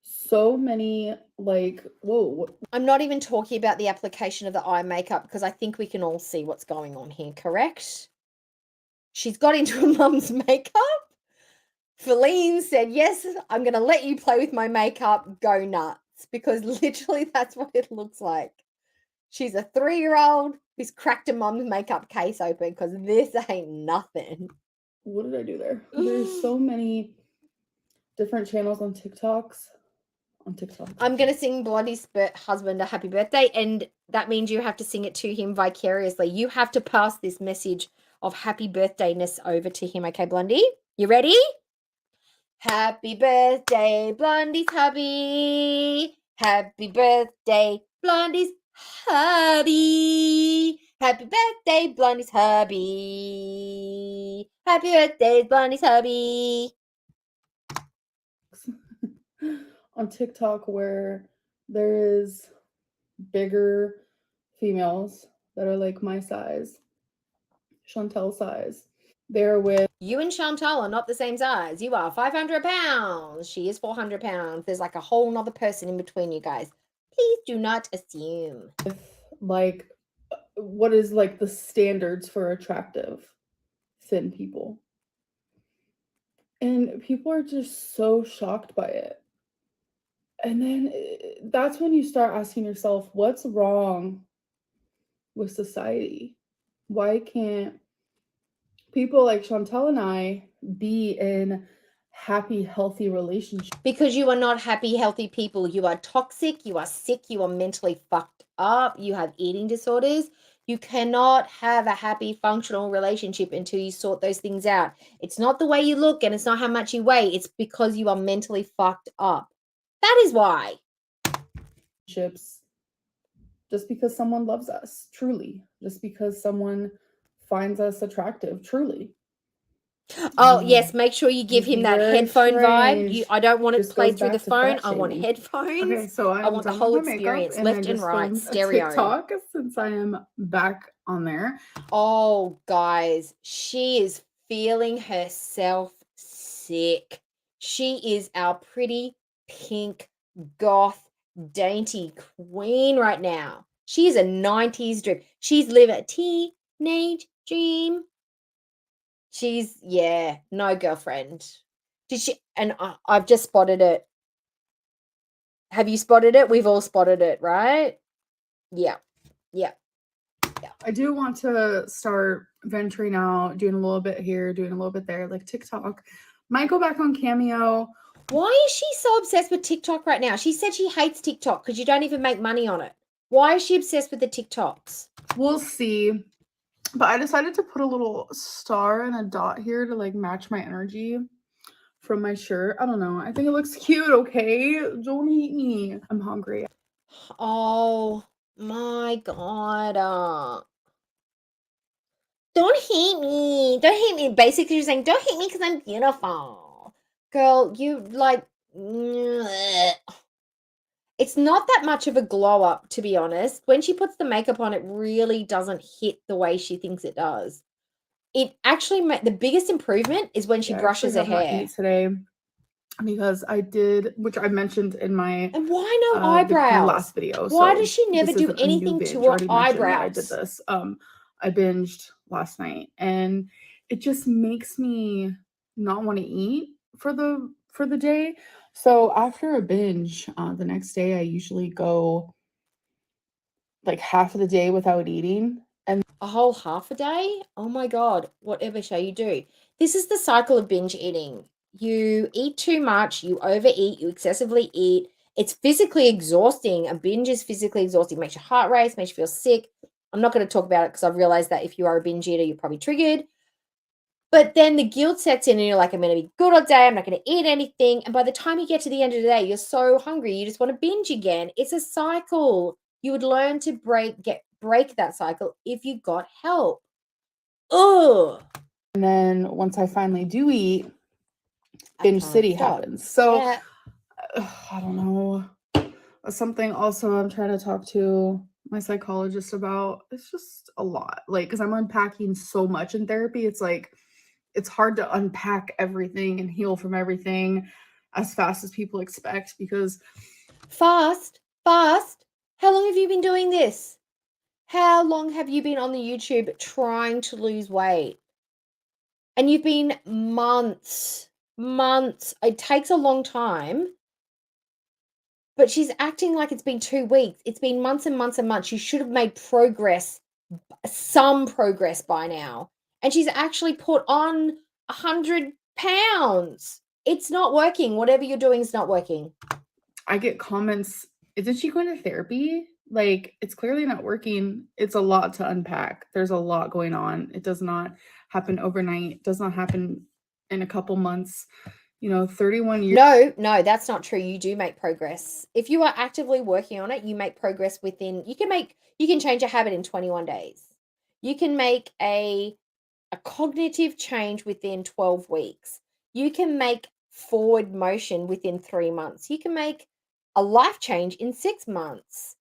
so many, like, whoa. I'm not even talking about the application of the eye makeup, because I think we can all see what's going on here, correct? She's got into her mum's makeup. Feline said, yes, I'm going to let you play with my makeup. Go nuts. Because literally that's what it looks like. She's a 3-year-old who's cracked a mum's makeup case open, because this ain't nothing. What did I do there? There's so many different channels on TikToks. I'm going to sing Blondie's husband a happy birthday, and that means you have to sing it to him vicariously. You have to pass this message of happy birthdayness over to him. Okay, Blondie? You ready? Happy birthday, Blondie's hubby. Happy birthday, Blondie's hubby. Happy birthday, Blondie's hubby. Happy birthday, Blondie's hubby. on TikTok where there is bigger females that are like my size, Chantal size. They're with you and Chantal are not the same size. You are 500 pounds. She is 400 pounds. There's like a whole nother person in between you guys. Please do not assume. Like, what is like the standards for attractive thin people? And people are just so shocked by it. And then that's when you start asking yourself, what's wrong with society? Why can't people like Chantal and I be in happy, healthy relationships? Because you are not happy, healthy people. You are toxic, you are sick, you are mentally fucked up, you have eating disorders. You cannot have a happy, functional relationship until you sort those things out. It's not the way you look and it's not how much you weigh. It's because you are mentally fucked up. That is why. Just because someone loves us, truly. Just because someone finds us attractive, truly. Oh, yes, make sure you give him that Very headphone vibe. strange. I don't want it Just played goes through the back to phone. fat I want shaming. headphones. Okay, so I I'm want the done whole with my makeup, experience, and I left and just right, filmed a stereo. TikTok since I am back on there. Oh, guys, she is feeling herself sick. She is our pretty pink goth dainty queen right now. She's a 90s dream. She's living a teenage dream. She's, yeah, no girlfriend. Did she? And I've just spotted it. Have you spotted it? We've all spotted it, right? Yeah. Yeah. I do want to start venturing out, doing a little bit here, doing a little bit there, like TikTok. Might go back on Cameo. Why is she so obsessed with TikTok right now? She said she hates TikTok because you don't even make money on it. Why is she obsessed with the TikToks? We'll see. But I decided to put a little star and a dot here to like match my energy from my shirt. I don't know. I think it looks cute, okay? Don't hate me. I'm hungry. Oh my God. Don't hate me. Don't hate me. Basically, you're saying, don't hate me because I'm beautiful. Girl, you like... It's not that much of a glow up, to be honest. When she puts the makeup on, it really doesn't hit the way she thinks it does. It actually the biggest improvement is when she brushes her hair. Today because I did, which I mentioned in my And why no eyebrows? my last video. Why So does she never this do isn't a new anything binge. to I her already mentioned that I did eyebrows? this. I binged last night, and it just makes me not want to eat for the day. So after a binge, the next day I usually go like half of the day without eating. And A whole half a day? Oh my God, whatever shall you do? This is the cycle of binge eating. You eat too much, you overeat, you excessively eat. It's physically exhausting. A binge is physically exhausting. It makes your heart race, makes you feel sick. I'm not going to talk about it because I've realized that if you are a binge eater, you're probably triggered. But then the guilt sets in and you're like, I'm going to be good all day. I'm not going to eat anything. And by the time you get to the end of the day, you're so hungry. You just want to binge again. It's a cycle. You would learn to break that cycle if you got help. Ugh. And then once I finally do eat, binge city happens. So yeah. I don't know. Something also I'm trying to talk to my psychologist about. It's just a lot. Like, because I'm unpacking so much in therapy. It's like it's hard to unpack everything and heal from everything as fast as people expect because Fast. How long have you been doing this? How long have you been on the YouTube trying to lose weight? And you've been months. It takes a long time. But she's acting like it's been 2 weeks. It's been months and months and months. You should have made progress, some progress by now. And she's actually put on 100 pounds. It's not working. Whatever you're doing is not working. I get comments, isn't she going to therapy? Like, it's clearly not working. It's a lot to unpack. There's a lot going on. It does not happen overnight. It does not happen in a couple months. 31 years. No, that's not true. You do make progress. If you are actively working on it, you make progress within, you can change a habit in 21 days. You can make a cognitive change within 12 weeks. You can make forward motion within 3 months. You can make a life change in 6 months.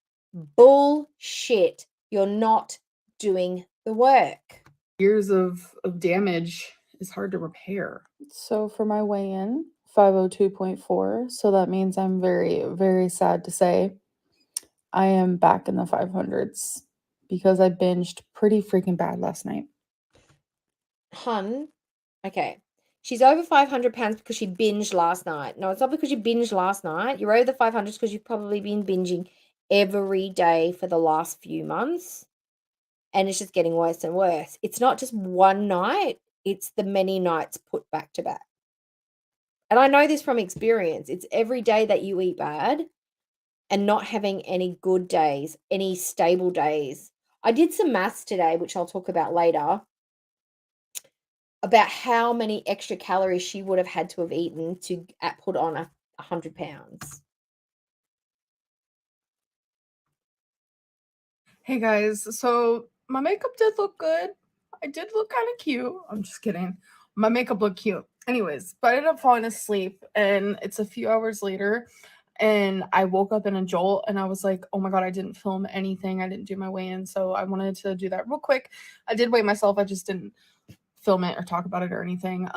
Bullshit. You're not doing the work. Years of damage is hard to repair. So for my weigh-in, 502.4. So that means I'm very, very sad to say I am back in the 500s because I binged pretty freaking bad last night. Hun, okay. She's over 500 pounds because she binged last night. No, it's not because you binged last night. You're over the 500s because you've probably been binging every day for the last few months. And it's just getting worse and worse. It's not just one night. It's the many nights put back to back. And I know this from experience. It's every day that you eat bad and not having any good days, any stable days. I did some maths today, which I'll talk about later, about how many extra calories she would have had to have eaten to put on 100 pounds. Hey guys, so my makeup did look good. I did look kind of cute. I'm just kidding. My makeup looked cute. Anyways, but I ended up falling asleep, and it's a few hours later, and I woke up in a jolt, and I was like, oh my God, I didn't film anything. I didn't do my weigh-in, so I wanted to do that real quick. I did weigh myself. I just didn't film it or talk about it or anything.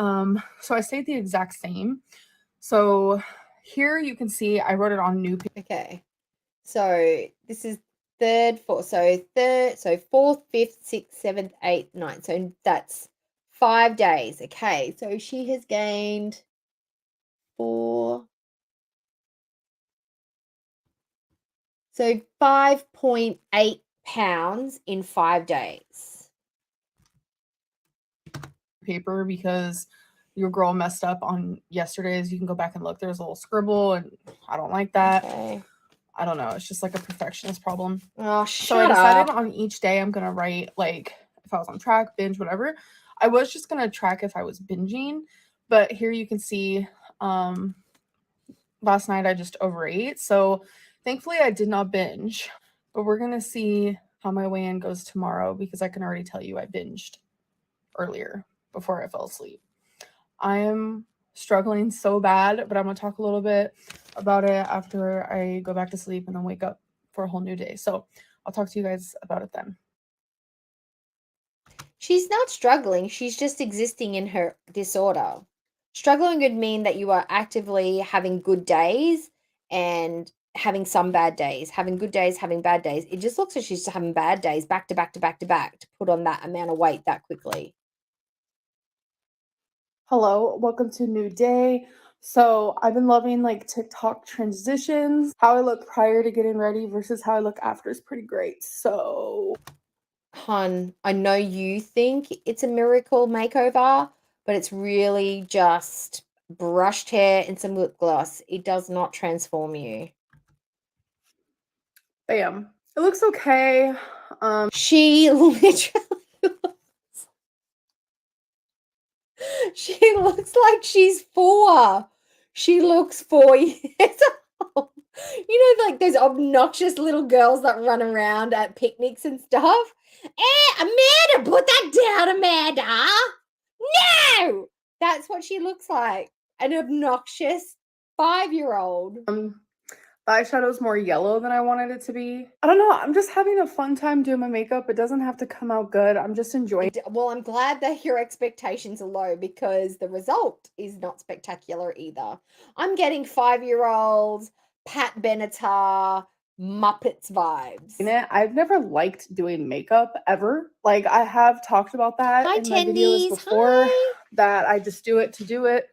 So I stayed the exact same. So here you can see I wrote it on new. Okay. So this is third, fourth. So fourth, fifth, sixth, seventh, eighth, ninth. So that's 5 days. Okay. So she has gained 4. So 5.8 pounds in 5 days. Paper because your girl messed up on yesterday's. You can go back and look. There's a little scribble, and I don't like that. Okay. I don't know. It's just like a perfectionist problem. Oh, so I decided on each day I'm gonna write like if I was on track, binge, whatever. I was just gonna track if I was binging, but here you can see last night I just overate. So thankfully I did not binge, but we're gonna see how my weigh-in goes tomorrow because I can already tell you I binged earlier before I fell asleep. I am struggling so bad, but I'm going to talk a little bit about it after I go back to sleep and then wake up for a whole new day. So I'll talk to you guys about it then. She's not struggling. She's just existing in her disorder. Struggling would mean that you are actively having good days and having some bad days, having good days, having bad days. It just looks like she's having bad days back to back to back to back to put on that amount of weight that quickly. Hello, welcome to a new day. So I've been loving like TikTok transitions. How I look prior to getting ready versus how I look after is pretty great. So, Hun, I know you think it's a miracle makeover, but it's really just brushed hair and some lip gloss. It does not transform you. bam. It looks okay. She literally she looks like she's 4. She looks 4 years old. You know, like those obnoxious little girls that run around at picnics and stuff. Amanda, put that down, Amanda. No! That's what she looks like. An obnoxious 5-year-old. The eyeshadow's more yellow than I wanted it to be. I don't know. I'm just having a fun time doing my makeup. It doesn't have to come out good. I'm just enjoying it. Well, I'm glad that your expectations are low because the result is not spectacular either. I'm getting 5-year-olds, Pat Benatar, Muppets vibes. I've never liked doing makeup ever. Like I have talked about that Hi, in my videos before. Hi. That I just do it to do it.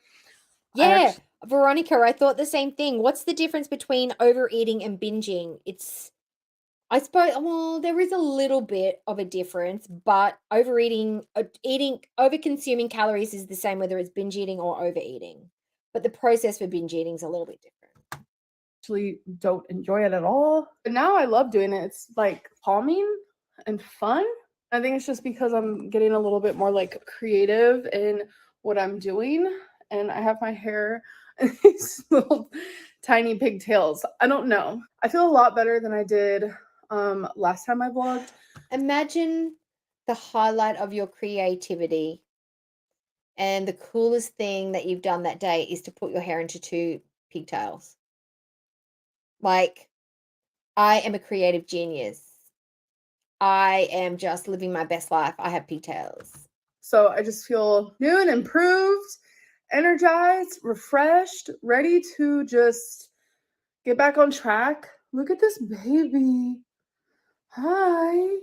Yeah, Veronica, I thought the same thing. What's the difference between overeating and binging? I suppose, well, there is a little bit of a difference, but overeating, over-consuming calories is the same whether it's binge eating or overeating. But the process for binge eating is a little bit different. Actually don't enjoy it at all. But now I love doing it. It's like calming and fun. I think it's just because I'm getting a little bit more like creative in what I'm doing. And I have my hair in these little tiny pigtails. I don't know. I feel a lot better than I did last time I vlogged. Imagine the highlight of your creativity and the coolest thing that you've done that day is to put your hair into 2 pigtails. Like, I am a creative genius. I am just living my best life. I have pigtails. So I just feel new and improved, energized, refreshed, ready to just get back on track. Look at this baby. Hi.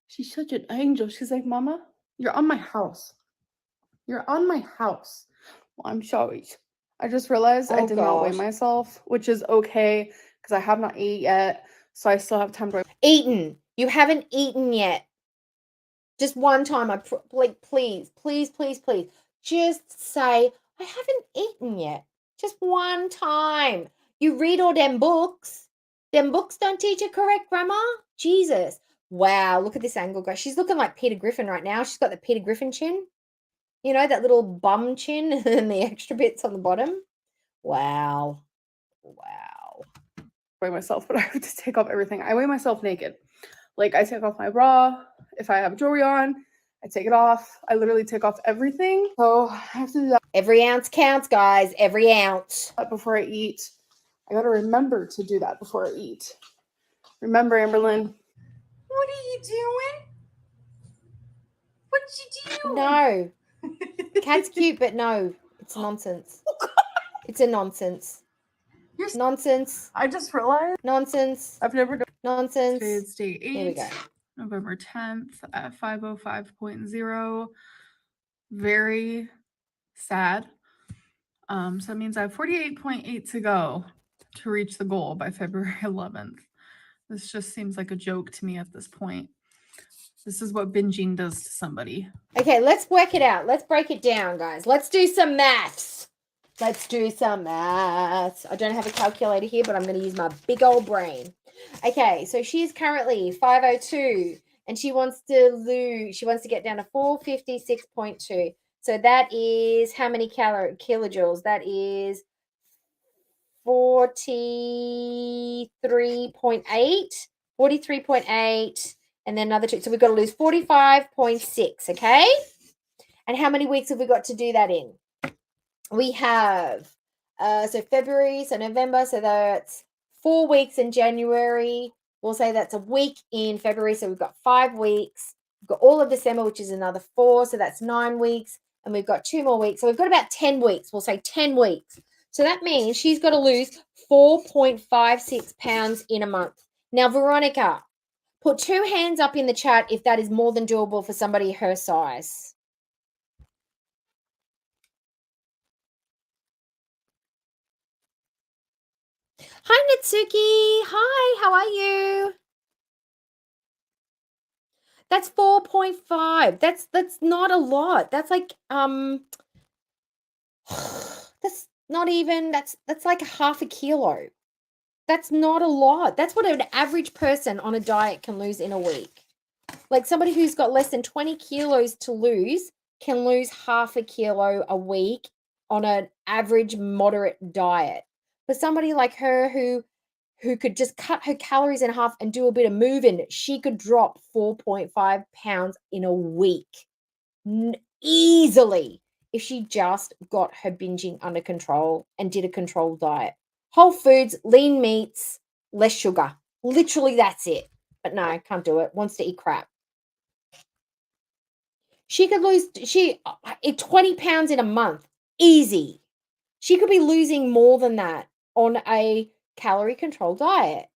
She's such an angel. She's like, Mama, you're on my house. You're on my house. Well, I'm sorry. I just realized I did not weigh myself, which is okay because I have not ate yet. So I still have time to eaten. You haven't eaten yet. Just one time, like, please, please, please, please. Just say, I haven't eaten yet. Just one time. You read all them books. Them books don't teach you correct grammar. Jesus. Wow, look at this angle, guys. She's looking like Peter Griffin right now. She's got the Peter Griffin chin. You know, that little bum chin and the extra bits on the bottom. Wow. Wow. weigh myself, but I have to take off everything. I weigh myself naked. Like I take off my bra if I have jewelry on, I take it off. I literally take off everything. So I have to do that. Every ounce counts, guys. Every ounce. Before I eat. I got to remember to do that before I eat. Remember, Amberlynn. What are you doing? What you doing? No. Cat's cute, but no. It's nonsense. It's a nonsense. Nonsense. I just realized. Nonsense. I've never done. Nonsense. Today is day 8. Here we go. November 10th at 5:05.0. Very sad. So that means I have 48.8 to go to reach the goal by February 11th. This just seems like a joke to me at this point. This is what binging does to somebody. Okay, let's work it out. Let's break it down, guys. Let's do some maths. Let's do some maths. I don't have a calculator here, but I'm going to use my big old brain. Okay, so she's currently 502 and she wants to get down to 456.2. So that is how many kilojoules? That is 43.8, and then another 2. So we've got to lose 45.6, okay? And how many weeks have we got to do that in? We have, so February, so November, so that's 4 weeks in January. We'll say that's a week in February, so we've got 5 weeks. We've got all of December, which is another 4, so that's 9 weeks. And we've got 2 more weeks. So we've got about 10 weeks. We'll say 10 weeks. So that means she's got to lose 4.56 pounds in a month. Now, Veronica, put 2 hands up in the chat if that is more than doable for somebody her size. Hi, Natsuki. Hi, how are you? That's 4.5. That's not a lot. That's like that's not even that's like half a kilo. That's not a lot. That's what an average person on a diet can lose in a week. Like somebody who's got less than 20 kilos to lose can lose half a kilo a week on an average moderate diet. For somebody like her who could just cut her calories in half and do a bit of moving, she could drop 4.5 pounds in a week easily if she just got her binging under control and did a controlled diet. Whole foods, lean meats, less sugar. Literally, that's it. But no, can't do it. Wants to eat crap. She could lose 20 pounds in a month. Easy. She could be losing more than that on a calorie controlled diet.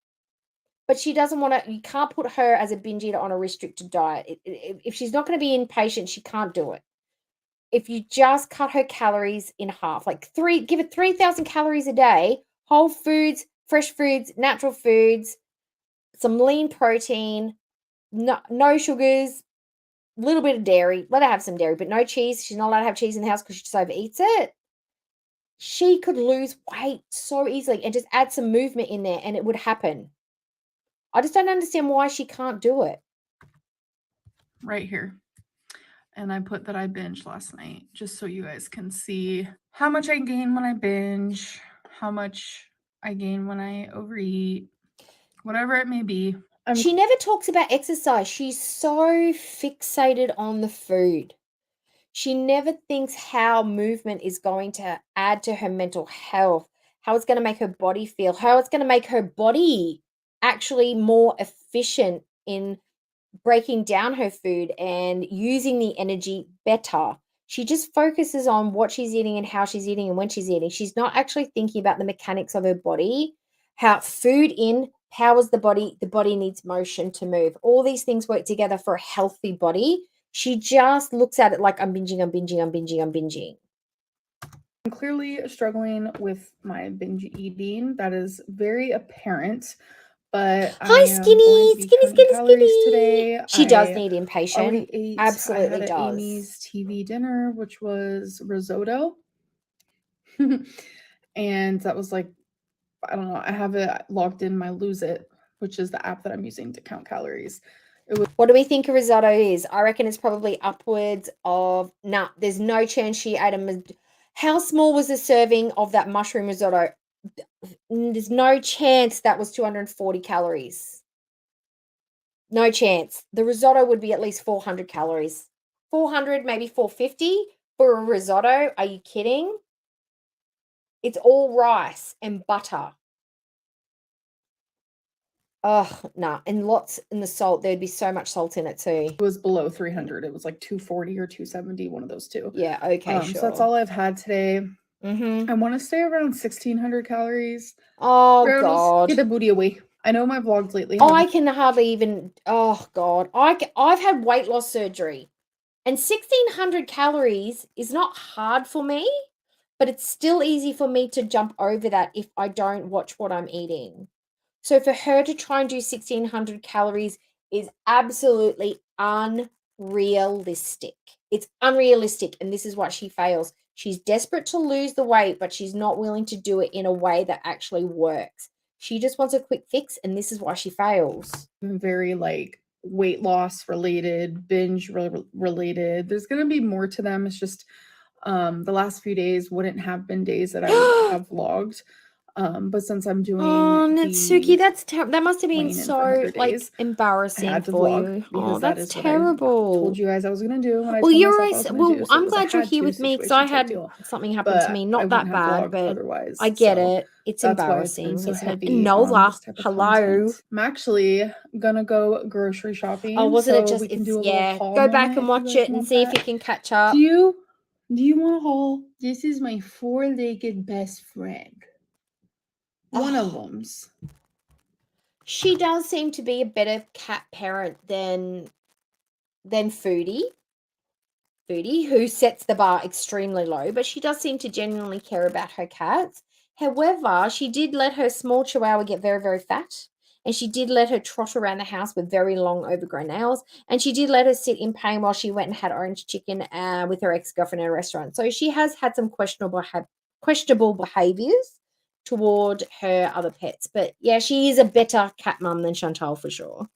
But she doesn't want to, you can't put her as a binge eater on a restricted diet. If she's not going to be impatient, she can't do it. If you just cut her calories in half, like give it 3,000 calories a day, whole foods, fresh foods, natural foods, some lean protein, no sugars, a little bit of dairy. Let her have some dairy, but no cheese. She's not allowed to have cheese in the house because she just overeats it. She could lose weight so easily and just add some movement in there and it would happen. I just don't understand why she can't do it. Right here. And I put that I binged last night just so you guys can see how much I gain when I binge, how much I gain when I overeat, whatever it may be. She never talks about exercise. She's so fixated on the food. She never thinks how movement is going to add to her mental health, how it's going to make her body feel, how it's going to make her body actually more efficient in breaking down her food and using the energy better. She just focuses on what she's eating and how she's eating and when she's eating. She's not actually thinking about the mechanics of her body, how food in powers the body needs motion to move. All these things work together for a healthy body. She just looks at it like I'm binging. I'm clearly struggling with my binge eating. That is very apparent. But hi, Skinny today. She does need impatient. Absolutely I had does. Amy's TV dinner, which was risotto. And that was like, I don't know, I have it logged in my Lose It, which is the app that I'm using to count calories. What do we think a risotto is? I reckon it's probably upwards of, there's no chance she ate how small was the serving of that mushroom risotto? There's no chance that was 240 calories. No chance. The risotto would be at least 400 calories. 400, maybe 450 for a risotto. Are you kidding? It's all rice and butter. Oh, no. And lots in the salt. There'd be so much salt in it too. It was below 300. It was like 240 or 270, one of those two. Yeah, okay, sure. So that's all I've had today. Mm-hmm. I want to stay around 1,600 calories. Oh, Girls, God. get the booty away. I know my vlogs lately. I can hardly even, oh, God. I've had weight loss surgery. And 1,600 calories is not hard for me, but it's still easy for me to jump over that if I don't watch what I'm eating. So for her to try and do 1,600 calories is absolutely unrealistic. It's unrealistic, and this is why she fails. She's desperate to lose the weight, but she's not willing to do it in a way that actually works. She just wants a quick fix, and this is why she fails. Very like weight loss related, binge related. There's going to be more to them. It's just the last few days wouldn't have been days that I would have vlogged. But since I'm doing Natsuki, that's that must have been weighing in for so 100 like days, I embarrassing had to for vlog you. because Oh, that that's is what I terrible. told you guys I was going to do when I Well, told you're myself I was gonna do. So I'm it was a glad you're had here to with me because I situation type had deal. something happen to But me. I Not that wouldn't have bad, vlogged but otherwise. I get So it. It's that's why it's embarrassing. been so Isn't it? heavy And on Nola, this type of hello. content. I'm actually gonna go grocery shopping. Oh, wasn't it so just? we can It's do a little haul Go back moment and if you watch guys it and want see if that. you can catch up. Do you want a haul? This is my four-legged best friend. One of them's. She does seem to be a better cat parent than Foodie. Foodie, who sets the bar extremely low, but she does seem to genuinely care about her cats. However, she did let her small chihuahua get very, very fat, and she did let her trot around the house with very long, overgrown nails, and she did let her sit in pain while she went and had orange chicken with her ex-girlfriend in a restaurant. So she has had some questionable behaviors toward her other pets. But yeah, she is a better cat mum than Chantal for sure.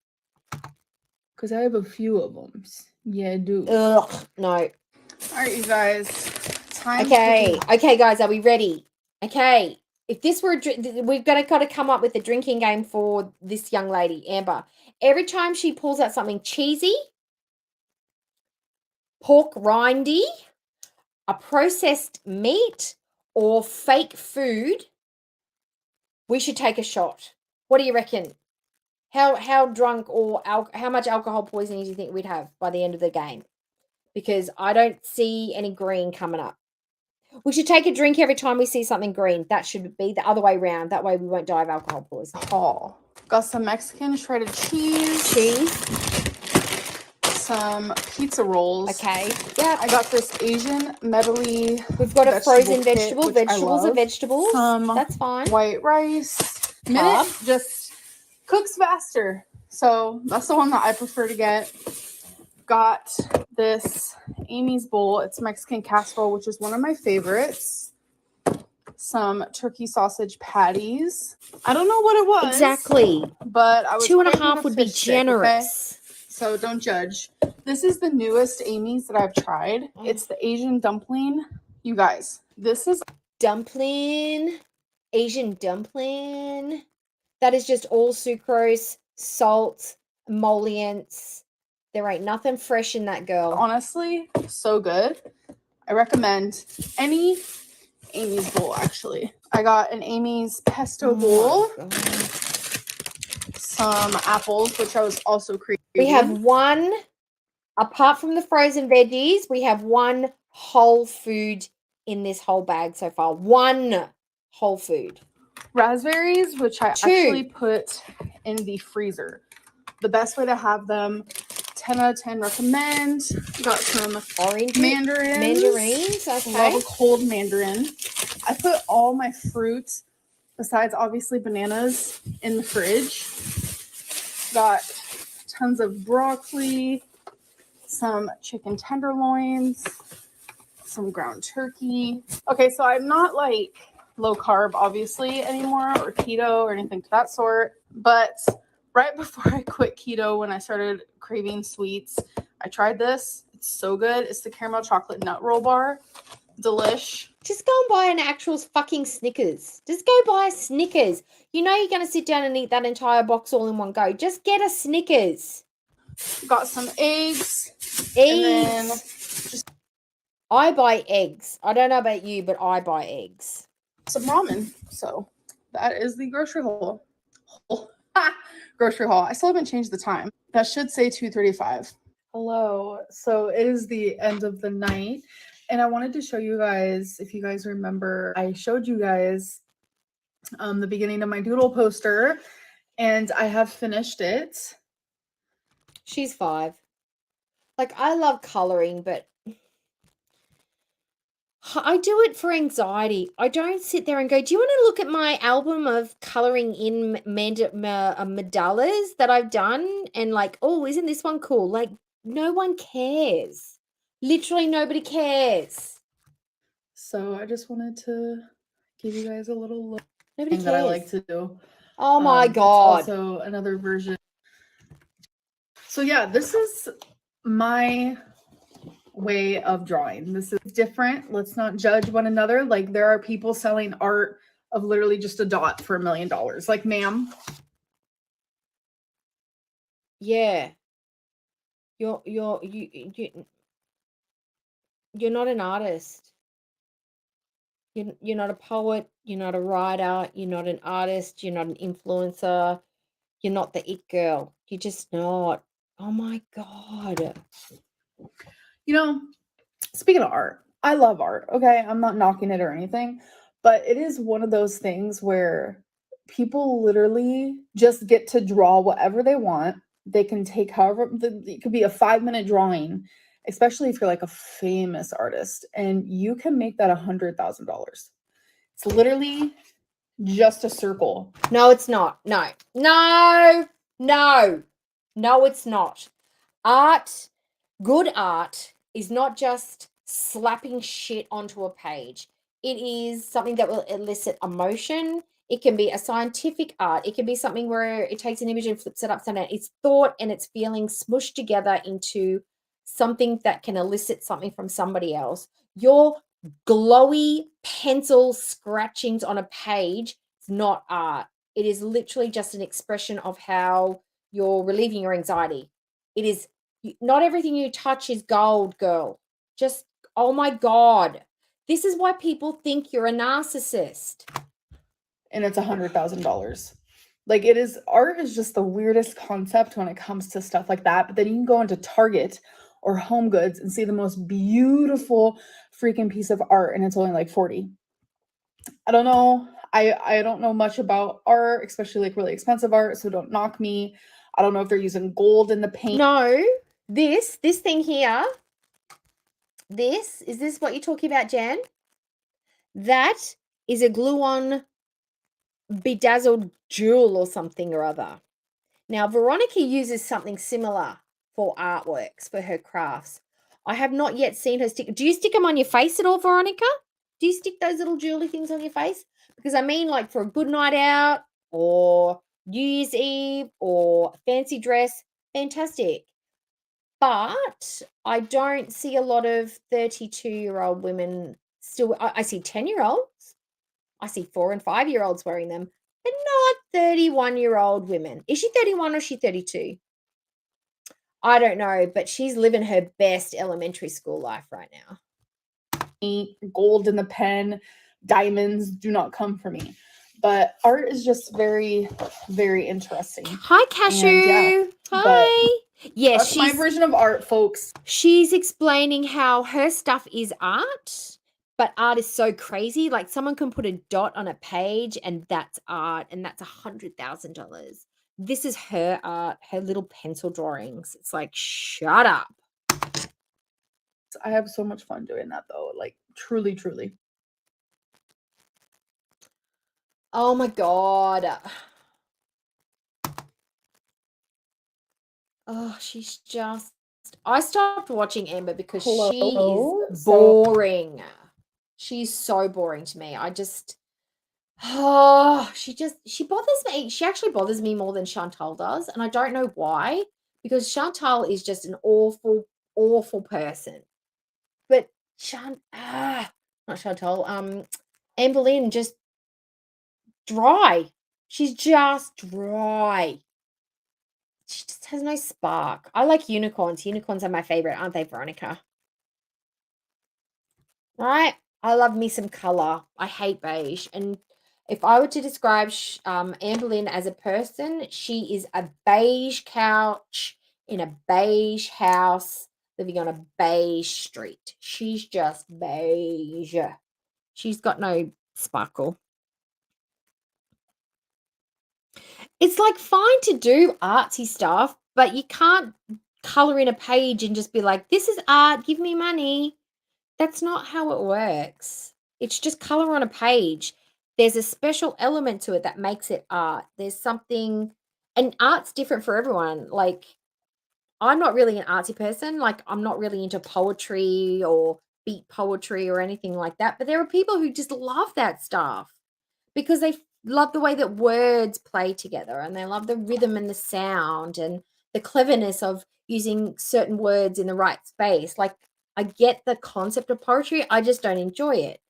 Because I have a few of them. Yeah, I do. Ugh, no. All right, you guys. Okay, guys, are we ready? Okay. If this were we've got to come up with a drinking game for this young lady, Amber. Every time she pulls out something cheesy, pork rindy, a processed meat, or fake food, we should take a shot. What do you reckon? How drunk or how much alcohol poisoning do you think we'd have by the end of the game? Because I don't see any green coming up. We should take a drink every time we see something green. That should be the other way around. That way we won't die of alcohol poisoning. Haul. Got some Mexican shredded cheese. Some pizza rolls. Okay. Yeah. I got this Asian medley. We've got a frozen vegetable. Kit, Vegetables are vegetables. That's fine. White rice. Minute just cooks faster. So that's the one that I prefer to get. Got this Amy's bowl. It's Mexican casserole, which is one of my favorites. Some turkey sausage patties. I don't know what it was. Exactly. But I was 2.5 would be generous. Okay? So don't judge. This is the newest Amy's that I've tried. It's the Asian dumpling. You guys, this is dumpling. Asian dumpling. That is just all sucrose, salt, emollients. There ain't nothing fresh in that, girl. Honestly, so good. I recommend any Amy's bowl, actually. I got an Amy's pesto bowl. Some apples, which I was also craving. We have one, apart from the frozen veggies, we have one whole food in this whole bag so far. One whole food. Raspberries, which I actually put in the freezer. The best way to have them, 10 out of 10 recommend. Got some orange mandarins. Okay. Love a cold mandarin. I put all my fruits, besides obviously bananas, in the fridge. Got tons of broccoli, some chicken tenderloins, some ground turkey. Okay, so I'm not like low carb obviously anymore, or keto or anything to that sort, but right before I quit keto, when I started craving sweets, I tried this. It's so good. It's the caramel chocolate nut roll bar. Delish. Just go and buy an actual fucking Snickers. Just go buy a Snickers. You know you're going to sit down and eat that entire box all in one go. Just get a Snickers. Got some eggs. Eggs. I buy eggs. I don't know about you, but I buy eggs. Some ramen. So that is the grocery haul. Grocery haul. I still haven't changed the time. That should say 2:35. Hello. So it is the end of the night. And I wanted to show you guys, if you guys remember, I showed you guys the beginning of my doodle poster, and I have finished it. She's 5. Like, I love coloring, but I do it for anxiety. I don't sit there and go, do you want to look at my album of coloring in mandalas that I've done? And like, oh, isn't this one cool? Like, no one cares. Literally nobody cares. So I just wanted to give you guys a little look Nobody cares. that I like to do. Oh my God. It's also another version. So yeah, this is my way of drawing. This is different. Let's not judge one another. Like, there are people selling art of literally just a dot for $1 million. Like, ma'am. Yeah. You're not an artist. You're not a poet. You're not a writer. You're not an artist. You're not an influencer. You're not the it girl. You're just not. Oh my God. You know, speaking of art, I love art. Okay. I'm not knocking it or anything, but it is one of those things where people literally just get to draw whatever they want. They can take however, it could be a 5-minute drawing, especially if you're like a famous artist, and you can make that $100,000. It's literally just a circle. No, it's not. No, it's not. Good art is not just slapping shit onto a page. It is something that will elicit emotion. It can be a scientific art. It can be something where it takes an image and flips it upside down. It's thought and it's feeling smushed together into something that can elicit something from somebody else. Your glowy pencil scratchings on a page is not art. It is literally just an expression of how you're relieving your anxiety. It is not everything you touch is gold, girl. Just, oh my God. This is why people think you're a narcissist. And it's $100,000. Like, it is, art is just the weirdest concept when it comes to stuff like that. But then you can go into Target or Home Goods and see the most beautiful freaking piece of art, and it's only like 40. I don't know. I don't know much about art, especially like really expensive art, so don't knock me. I don't know if they're using gold in the paint. No, this thing here, is this what you're talking about, Jan? That is a glue-on bedazzled jewel or something or other. Now, Veronica uses something similar for artworks, for her crafts. I have not yet seen her stick. Do you stick them on your face at all, Veronica? Do you stick those little jewelry things on your face? Because I mean, like for a good night out or New Year's Eve or a fancy dress, fantastic. But I don't see a lot of 32-year-old women still. I see 10-year-olds. I see 4 and 5-year-olds wearing them, but not 31-year-old women. Is she 31 or is she 32? I don't know, but she's living her best elementary school life right now. Gold in the pen, diamonds do not come for me. But art is just very, very interesting. Hi, Cashew. Hi. Yes, that's my version of art, folks. She's explaining how her stuff is art, but art is so crazy. Like, someone can put a dot on a page and that's art, and that's $100,000. This is her art, her little pencil drawings. It's like, shut up. I have so much fun doing that, though. Like, truly, truly. Oh my God. Oh, she's just... I stopped watching Amber because she is boring. She's so boring to me. She bothers me. She actually bothers me more than Chantal does. And I don't know why, because Chantal is just an awful, awful person. But not Chantal, Amberlynn, just dry. She's just dry. she just has no spark. I like unicorns. Unicorns are my favorite, aren't they, Veronica? Right? I love me some color. I hate beige. And if I were to describe Amberlynn as a person, she is a beige couch in a beige house living on a beige street. She's just beige. She's got no sparkle. It's like fine to do artsy stuff, but you can't color in a page and just be like, this is art, give me money. That's not how it works. It's just color on a page. There's a special element to it that makes it art. There's something, and art's different for everyone. Like, I'm not really an artsy person. Like, I'm not really into poetry or beat poetry or anything like that. But there are people who just love that stuff because they love the way that words play together, and they love the rhythm and the sound and the cleverness of using certain words in the right space. Like, I get the concept of poetry. I just don't enjoy it.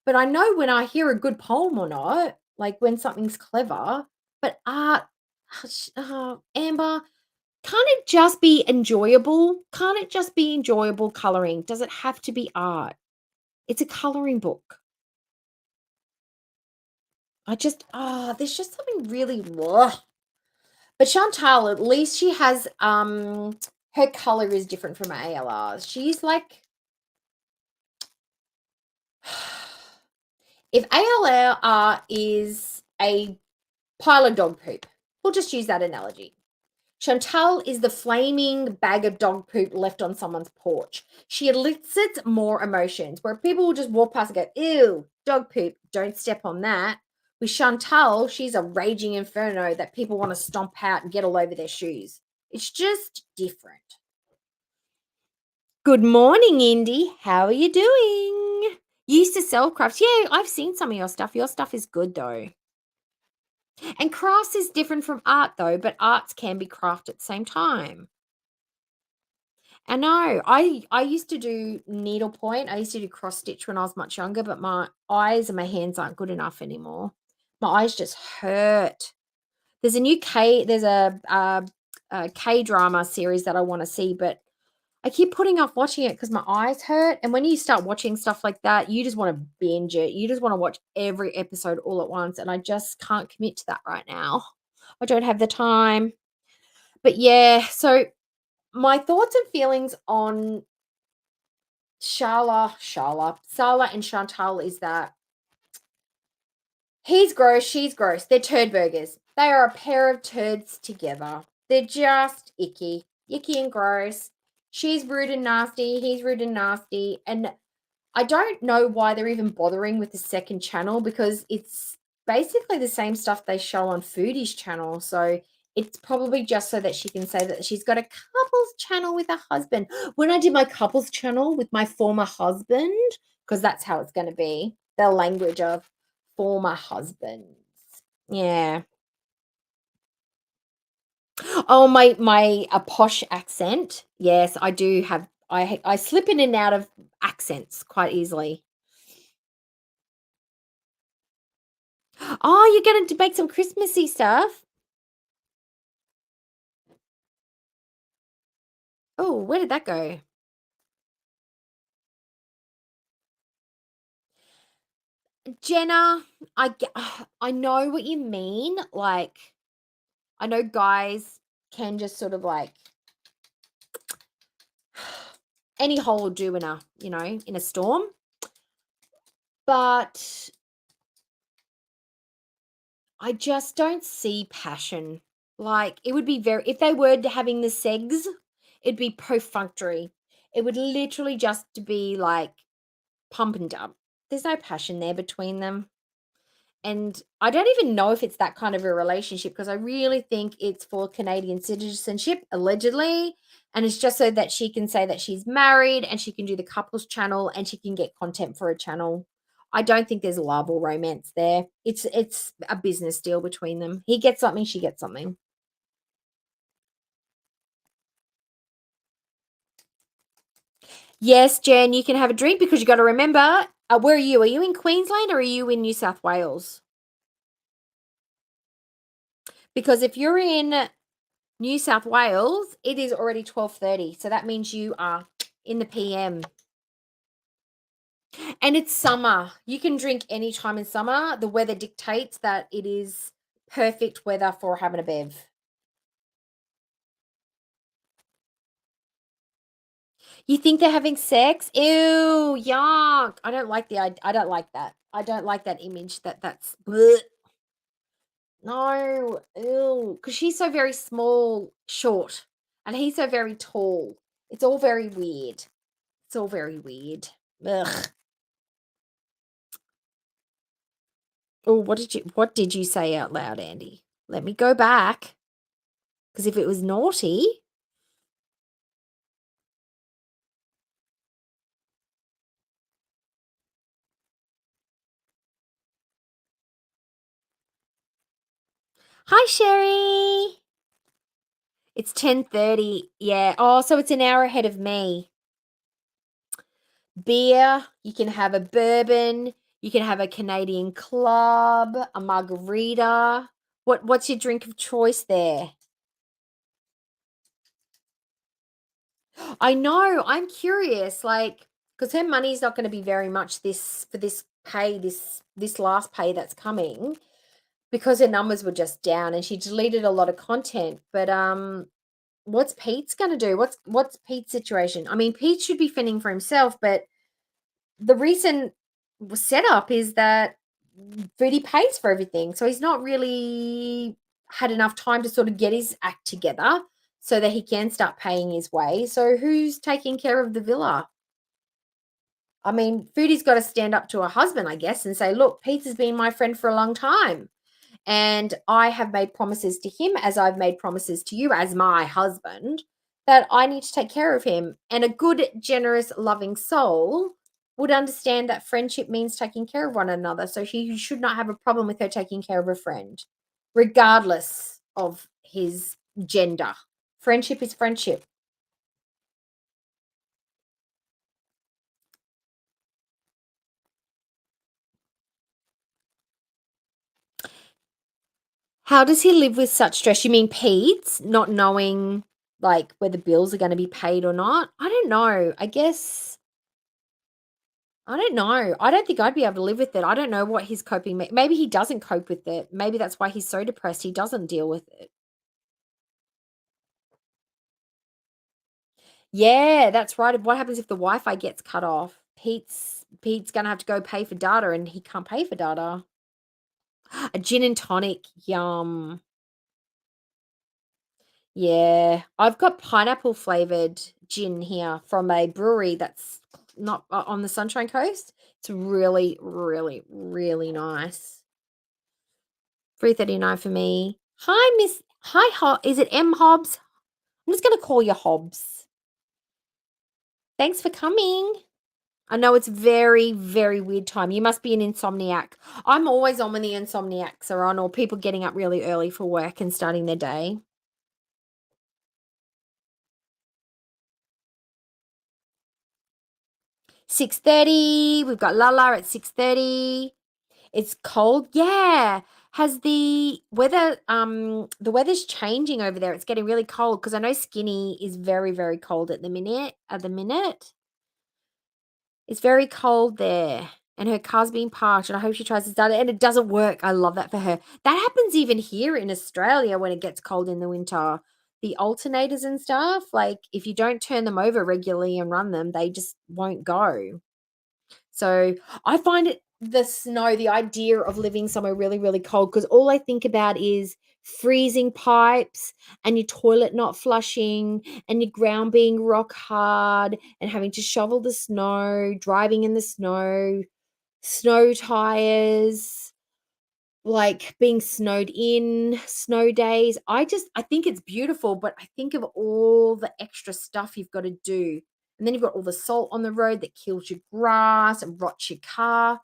But I know when I hear a good poem or not, like when something's clever. But art, Amber, can't it just be enjoyable? Can't it just be enjoyable coloring? Does it have to be art? It's a coloring book. There's just something really, ugh. But Chantal, at least she has, her color is different from ALR's. She's like, if ALR is a pile of dog poop, we'll just use that analogy. Chantal is the flaming bag of dog poop left on someone's porch. She elicits more emotions, where people will just walk past and go, ew, dog poop, don't step on that. With Chantal, she's a raging inferno that people want to stomp out and get all over their shoes. It's just different. Good morning, Indy. How are you doing? You used to sell crafts. Yeah, I've seen some of your stuff. Your stuff is good, though. And crafts is different from art, though, but arts can be craft at the same time. I know. I used to do needlepoint. I used to do cross stitch when I was much younger, but my eyes and my hands aren't good enough anymore. My eyes just hurt. There's a K drama series that I want to see, but I keep putting off watching it because my eyes hurt. And when you start watching stuff like that, you just want to binge it. You just want to watch every episode all at once. And I just can't commit to that right now. I don't have the time. But yeah, so my thoughts and feelings on Sala and Chantal is that he's gross, she's gross. They're turd burgers. They are a pair of turds together. They're just icky and gross. She's rude and nasty. He's rude and nasty. And I don't know why they're even bothering with the second channel, because it's basically the same stuff they show on Foodie's channel. So it's probably just so that she can say that she's got a couples channel with her husband. When I did my couples channel with my former husband, because that's how it's going to be, the language of former husbands. Yeah. Oh, my a posh accent. Yes, I do have. I slip in and out of accents quite easily. Oh, you're going to make some Christmassy stuff? Oh, where did that go? Jenna, I know what you mean. Like, I know guys can just sort of like any hole will do in a storm. But I just don't see passion. Like, it would be if they were having the segs, it'd be perfunctory. It would literally just be like pump and dump. There's no passion there between them. And I don't even know if it's that kind of a relationship, because I really think it's for Canadian citizenship, allegedly. And it's just so that she can say that she's married and she can do the couples channel and she can get content for a channel. I don't think there's love or romance there. It's a business deal between them. He gets something, she gets something. Yes, Jen, you can have a drink, because you got to remember, where are you? Are you in Queensland or are you in New South Wales? Because if you're in New South Wales, it is already 12:30. So that means you are in the PM. And it's summer. You can drink any time in summer. The weather dictates that it is perfect weather for having a bev. You think they're having sex? Ew, yuck. I don't like that. I don't like that image that's bleh. No, ew. Because she's so very small, short, and he's so very tall. It's all very weird. It's all very weird. Ugh. Oh, what did you say out loud, Andy? Let me go back. Because if it was naughty. Hi, Sherry. It's 10:30. Yeah. Oh, so it's an hour ahead of me. Beer, you can have a bourbon, you can have a Canadian Club, a margarita. What's your drink of choice there? I know, I'm curious, like, because her money's not going to be very much for this pay, this last pay that's coming, because her numbers were just down and she deleted a lot of content. But what's Pete's going to do? What's Pete's situation? I mean, Pete should be fending for himself, but the recent setup is that Foodie pays for everything. So he's not really had enough time to sort of get his act together so that he can start paying his way. So who's taking care of the villa? I mean, Foodie's got to stand up to her husband, I guess, and say, look, Pete has been my friend for a long time. And I have made promises to him, as I've made promises to you as my husband, that I need to take care of him. And a good, generous, loving soul would understand that friendship means taking care of one another. So he should not have a problem with her taking care of a friend, regardless of his gender. Friendship is friendship. How does he live with such stress? You mean Pete's not knowing like whether bills are going to be paid or not? I don't know. I guess I don't know. I don't think I'd be able to live with it. I don't know what his coping maybe he doesn't cope with it. Maybe that's why he's so depressed. He doesn't deal with it. Yeah, that's right. What happens if the Wi-Fi gets cut off? Pete's going to have to go pay for data and he can't pay for data. A gin and tonic. Yum. Yeah, I've got pineapple flavored gin here from a brewery that's not on the Sunshine Coast. It's really, really, really nice. 3.39 for me. Hi, Miss. Hi, is it M Hobbs? I'm just gonna call you Hobbs. Thanks for coming. I know it's very, very weird time. You must be an insomniac. I'm always on when the insomniacs are on, or people getting up really early for work and starting their day. $6:30. We've got Lala at 6:30. It's cold. Yeah. Has the weather's changing over there. It's getting really cold because I know Skinny is very, very cold at the minute. It's very cold there. And her car's being parked, and I hope she tries to start it, and it doesn't work. I love that for her. That happens even here in Australia when it gets cold in the winter. The alternators and stuff, like if you don't turn them over regularly and run them, they just won't go. So I find the idea of living somewhere really, really cold, because all I think about is freezing pipes and your toilet not flushing and your ground being rock hard and having to shovel the snow, driving in the snow tires, like being snowed in, snow days. I think it's beautiful, but I think of all the extra stuff you've got to do. And then you've got all the salt on the road that kills your grass and rots your car.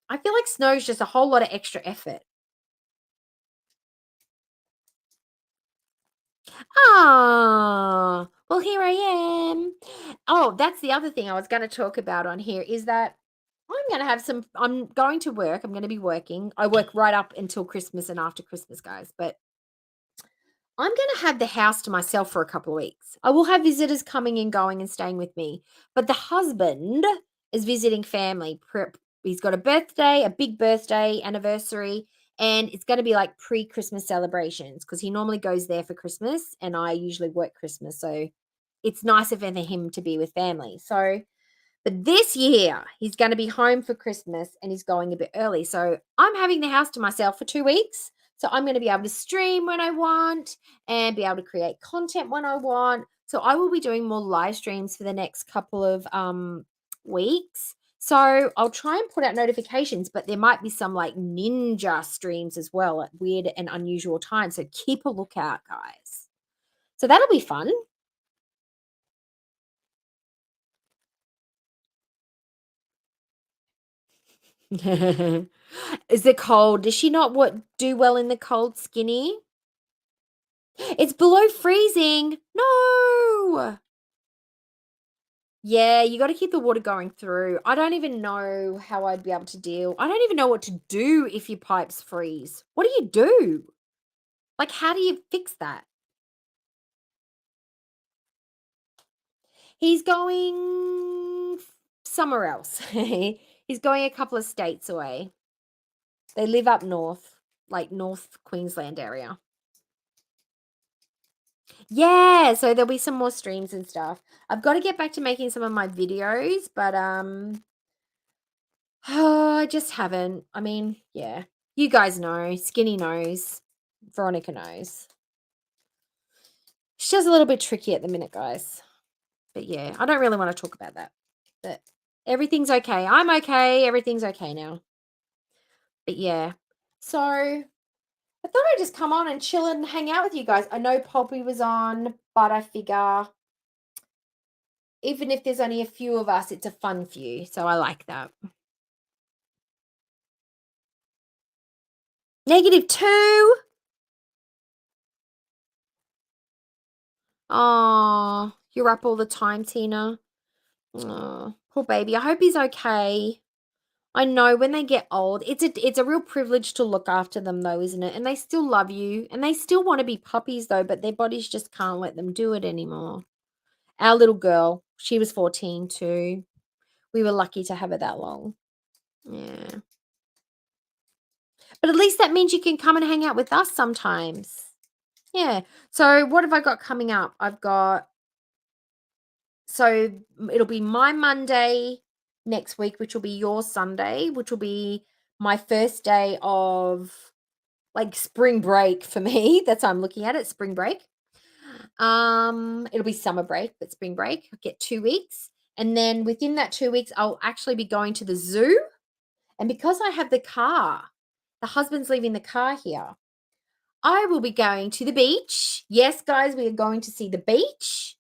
I feel like snow is just a whole lot of extra effort. Ah, well, here I am. Oh, that's the other thing I was going to talk about on here is that I'm going to work. I'm going to be working. I work right up until Christmas and after Christmas, guys. But I'm going to have the house to myself for a couple of weeks. I will have visitors coming and going and staying with me. But the husband is visiting family. He's got a birthday, a big birthday anniversary, and it's going to be like pre-Christmas celebrations because he normally goes there for Christmas and I usually work Christmas. So it's nicer for him to be with family. So, but this year he's going to be home for Christmas and he's going a bit early. So I'm having the house to myself for 2 weeks. So I'm going to be able to stream when I want and be able to create content when I want. So I will be doing more live streams for the next couple of weeks. So I'll try and put out notifications, but there might be some like ninja streams as well at weird and unusual times. So keep a lookout, guys. So that'll be fun. Is it cold? Does she not do well in the cold, Skinny? It's below freezing. No. Yeah, you got to keep the water going through. I don't even know how I'd be able to deal. I don't even know what to do if your pipes freeze. What do you do? Like, how do you fix that? He's going somewhere else. He's going a couple of states away. They live up north, like North Queensland area. Yeah, so there'll be some more streams and stuff. I've got to get back to making some of my videos, but I just haven't. I mean, yeah. You guys know, Skinny knows, Veronica knows. It's just a little bit tricky at the minute, guys. But yeah, I don't really want to talk about that. But everything's okay. I'm okay. Everything's okay now. But yeah. So I thought I'd just come on and chill and hang out with you guys. I know Poppy was on, but I figure even if there's only a few of us, it's a fun few. So I like that. -2. Oh, you're up all the time, Tina. Oh, poor baby. I hope he's okay. I know when they get old, it's a real privilege to look after them though, isn't it? And they still love you and they still want to be puppies though, but their bodies just can't let them do it anymore. Our little girl, she was 14 too. We were lucky to have her that long. Yeah. But at least that means you can come and hang out with us sometimes. Yeah. So what have I got coming up? So it'll be my Monday next week, which will be your Sunday, which will be my first day of like spring break for me. That's how I'm looking at it, spring break. It'll be summer break, but spring break. I'll get 2 weeks. And then within that 2 weeks, I'll actually be going to the zoo. And because I have the car, the husband's leaving the car here, I will be going to the beach. Yes, guys, we are going to see the beach.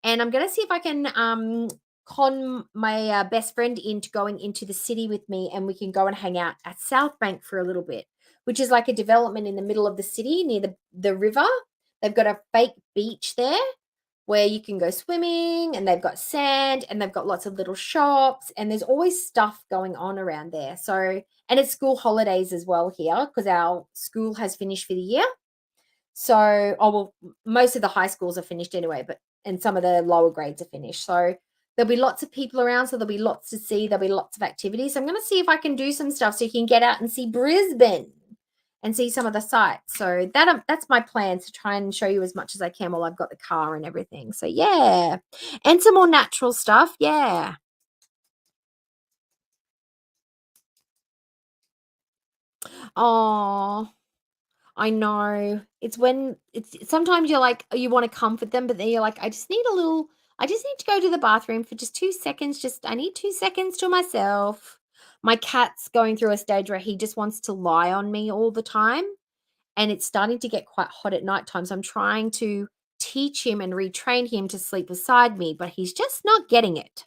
And I'm going to see if I can con my best friend into going into the city with me and we can go and hang out at South Bank for a little bit, which is like a development in the middle of the city near the river. They've got a fake beach there where you can go swimming and they've got sand and they've got lots of little shops and there's always stuff going on around there. So, and it's school holidays as well here because our school has finished for the year. So, most of the high schools are finished anyway, and some of the lower grades are finished. So there'll be lots of people around. So there'll be lots to see. There'll be lots of activities. So I'm going to see if I can do some stuff so you can get out and see Brisbane and see some of the sites. So that's my plan, to try and show you as much as I can while I've got the car and everything. So yeah, and some more natural stuff. Yeah. Oh, I know. It's when sometimes you're like, you want to comfort them, but then you're like, I just need to go to the bathroom for just 2 seconds. I need 2 seconds to myself. My cat's going through a stage where he just wants to lie on me all the time. And it's starting to get quite hot at nighttime. So I'm trying to teach him and retrain him to sleep beside me, but he's just not getting it.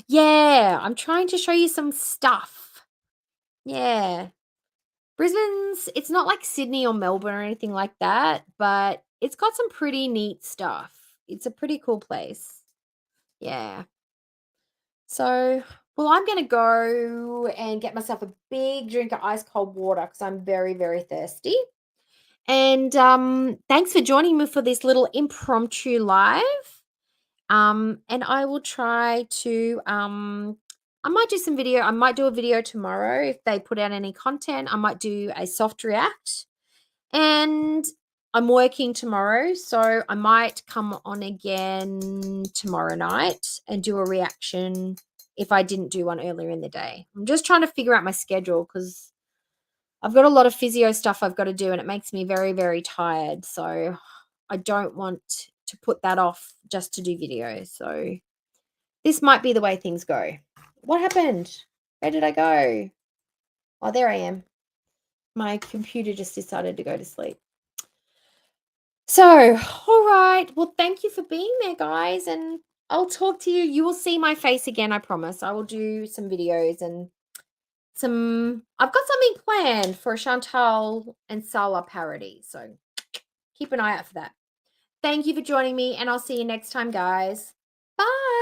Yeah, I'm trying to show you some stuff. Yeah. It's not like Sydney or Melbourne or anything like that, but it's got some pretty neat stuff. It's a pretty cool place. Yeah. So, well, I'm going to go and get myself a big drink of ice cold water because I'm very, very thirsty. And thanks for joining me for this little impromptu live. And I will try to I might do some video. I might do a video tomorrow if they put out any content. I might do a soft react. And I'm working tomorrow, so I might come on again tomorrow night and do a reaction if I didn't do one earlier in the day. I'm just trying to figure out my schedule because I've got a lot of physio stuff I've got to do and it makes me very, very tired. So I don't want to put that off just to do videos. So this might be the way things go. What happened? Where did I go? Oh, there I am. My computer just decided to go to sleep. So, all right. Well, thank you for being there, guys. And I'll talk to you. You will see my face again, I promise. I will do some videos and I've got something planned for a Chantal and Salah parody. So keep an eye out for that. Thank you for joining me, and I'll see you next time, guys. Bye.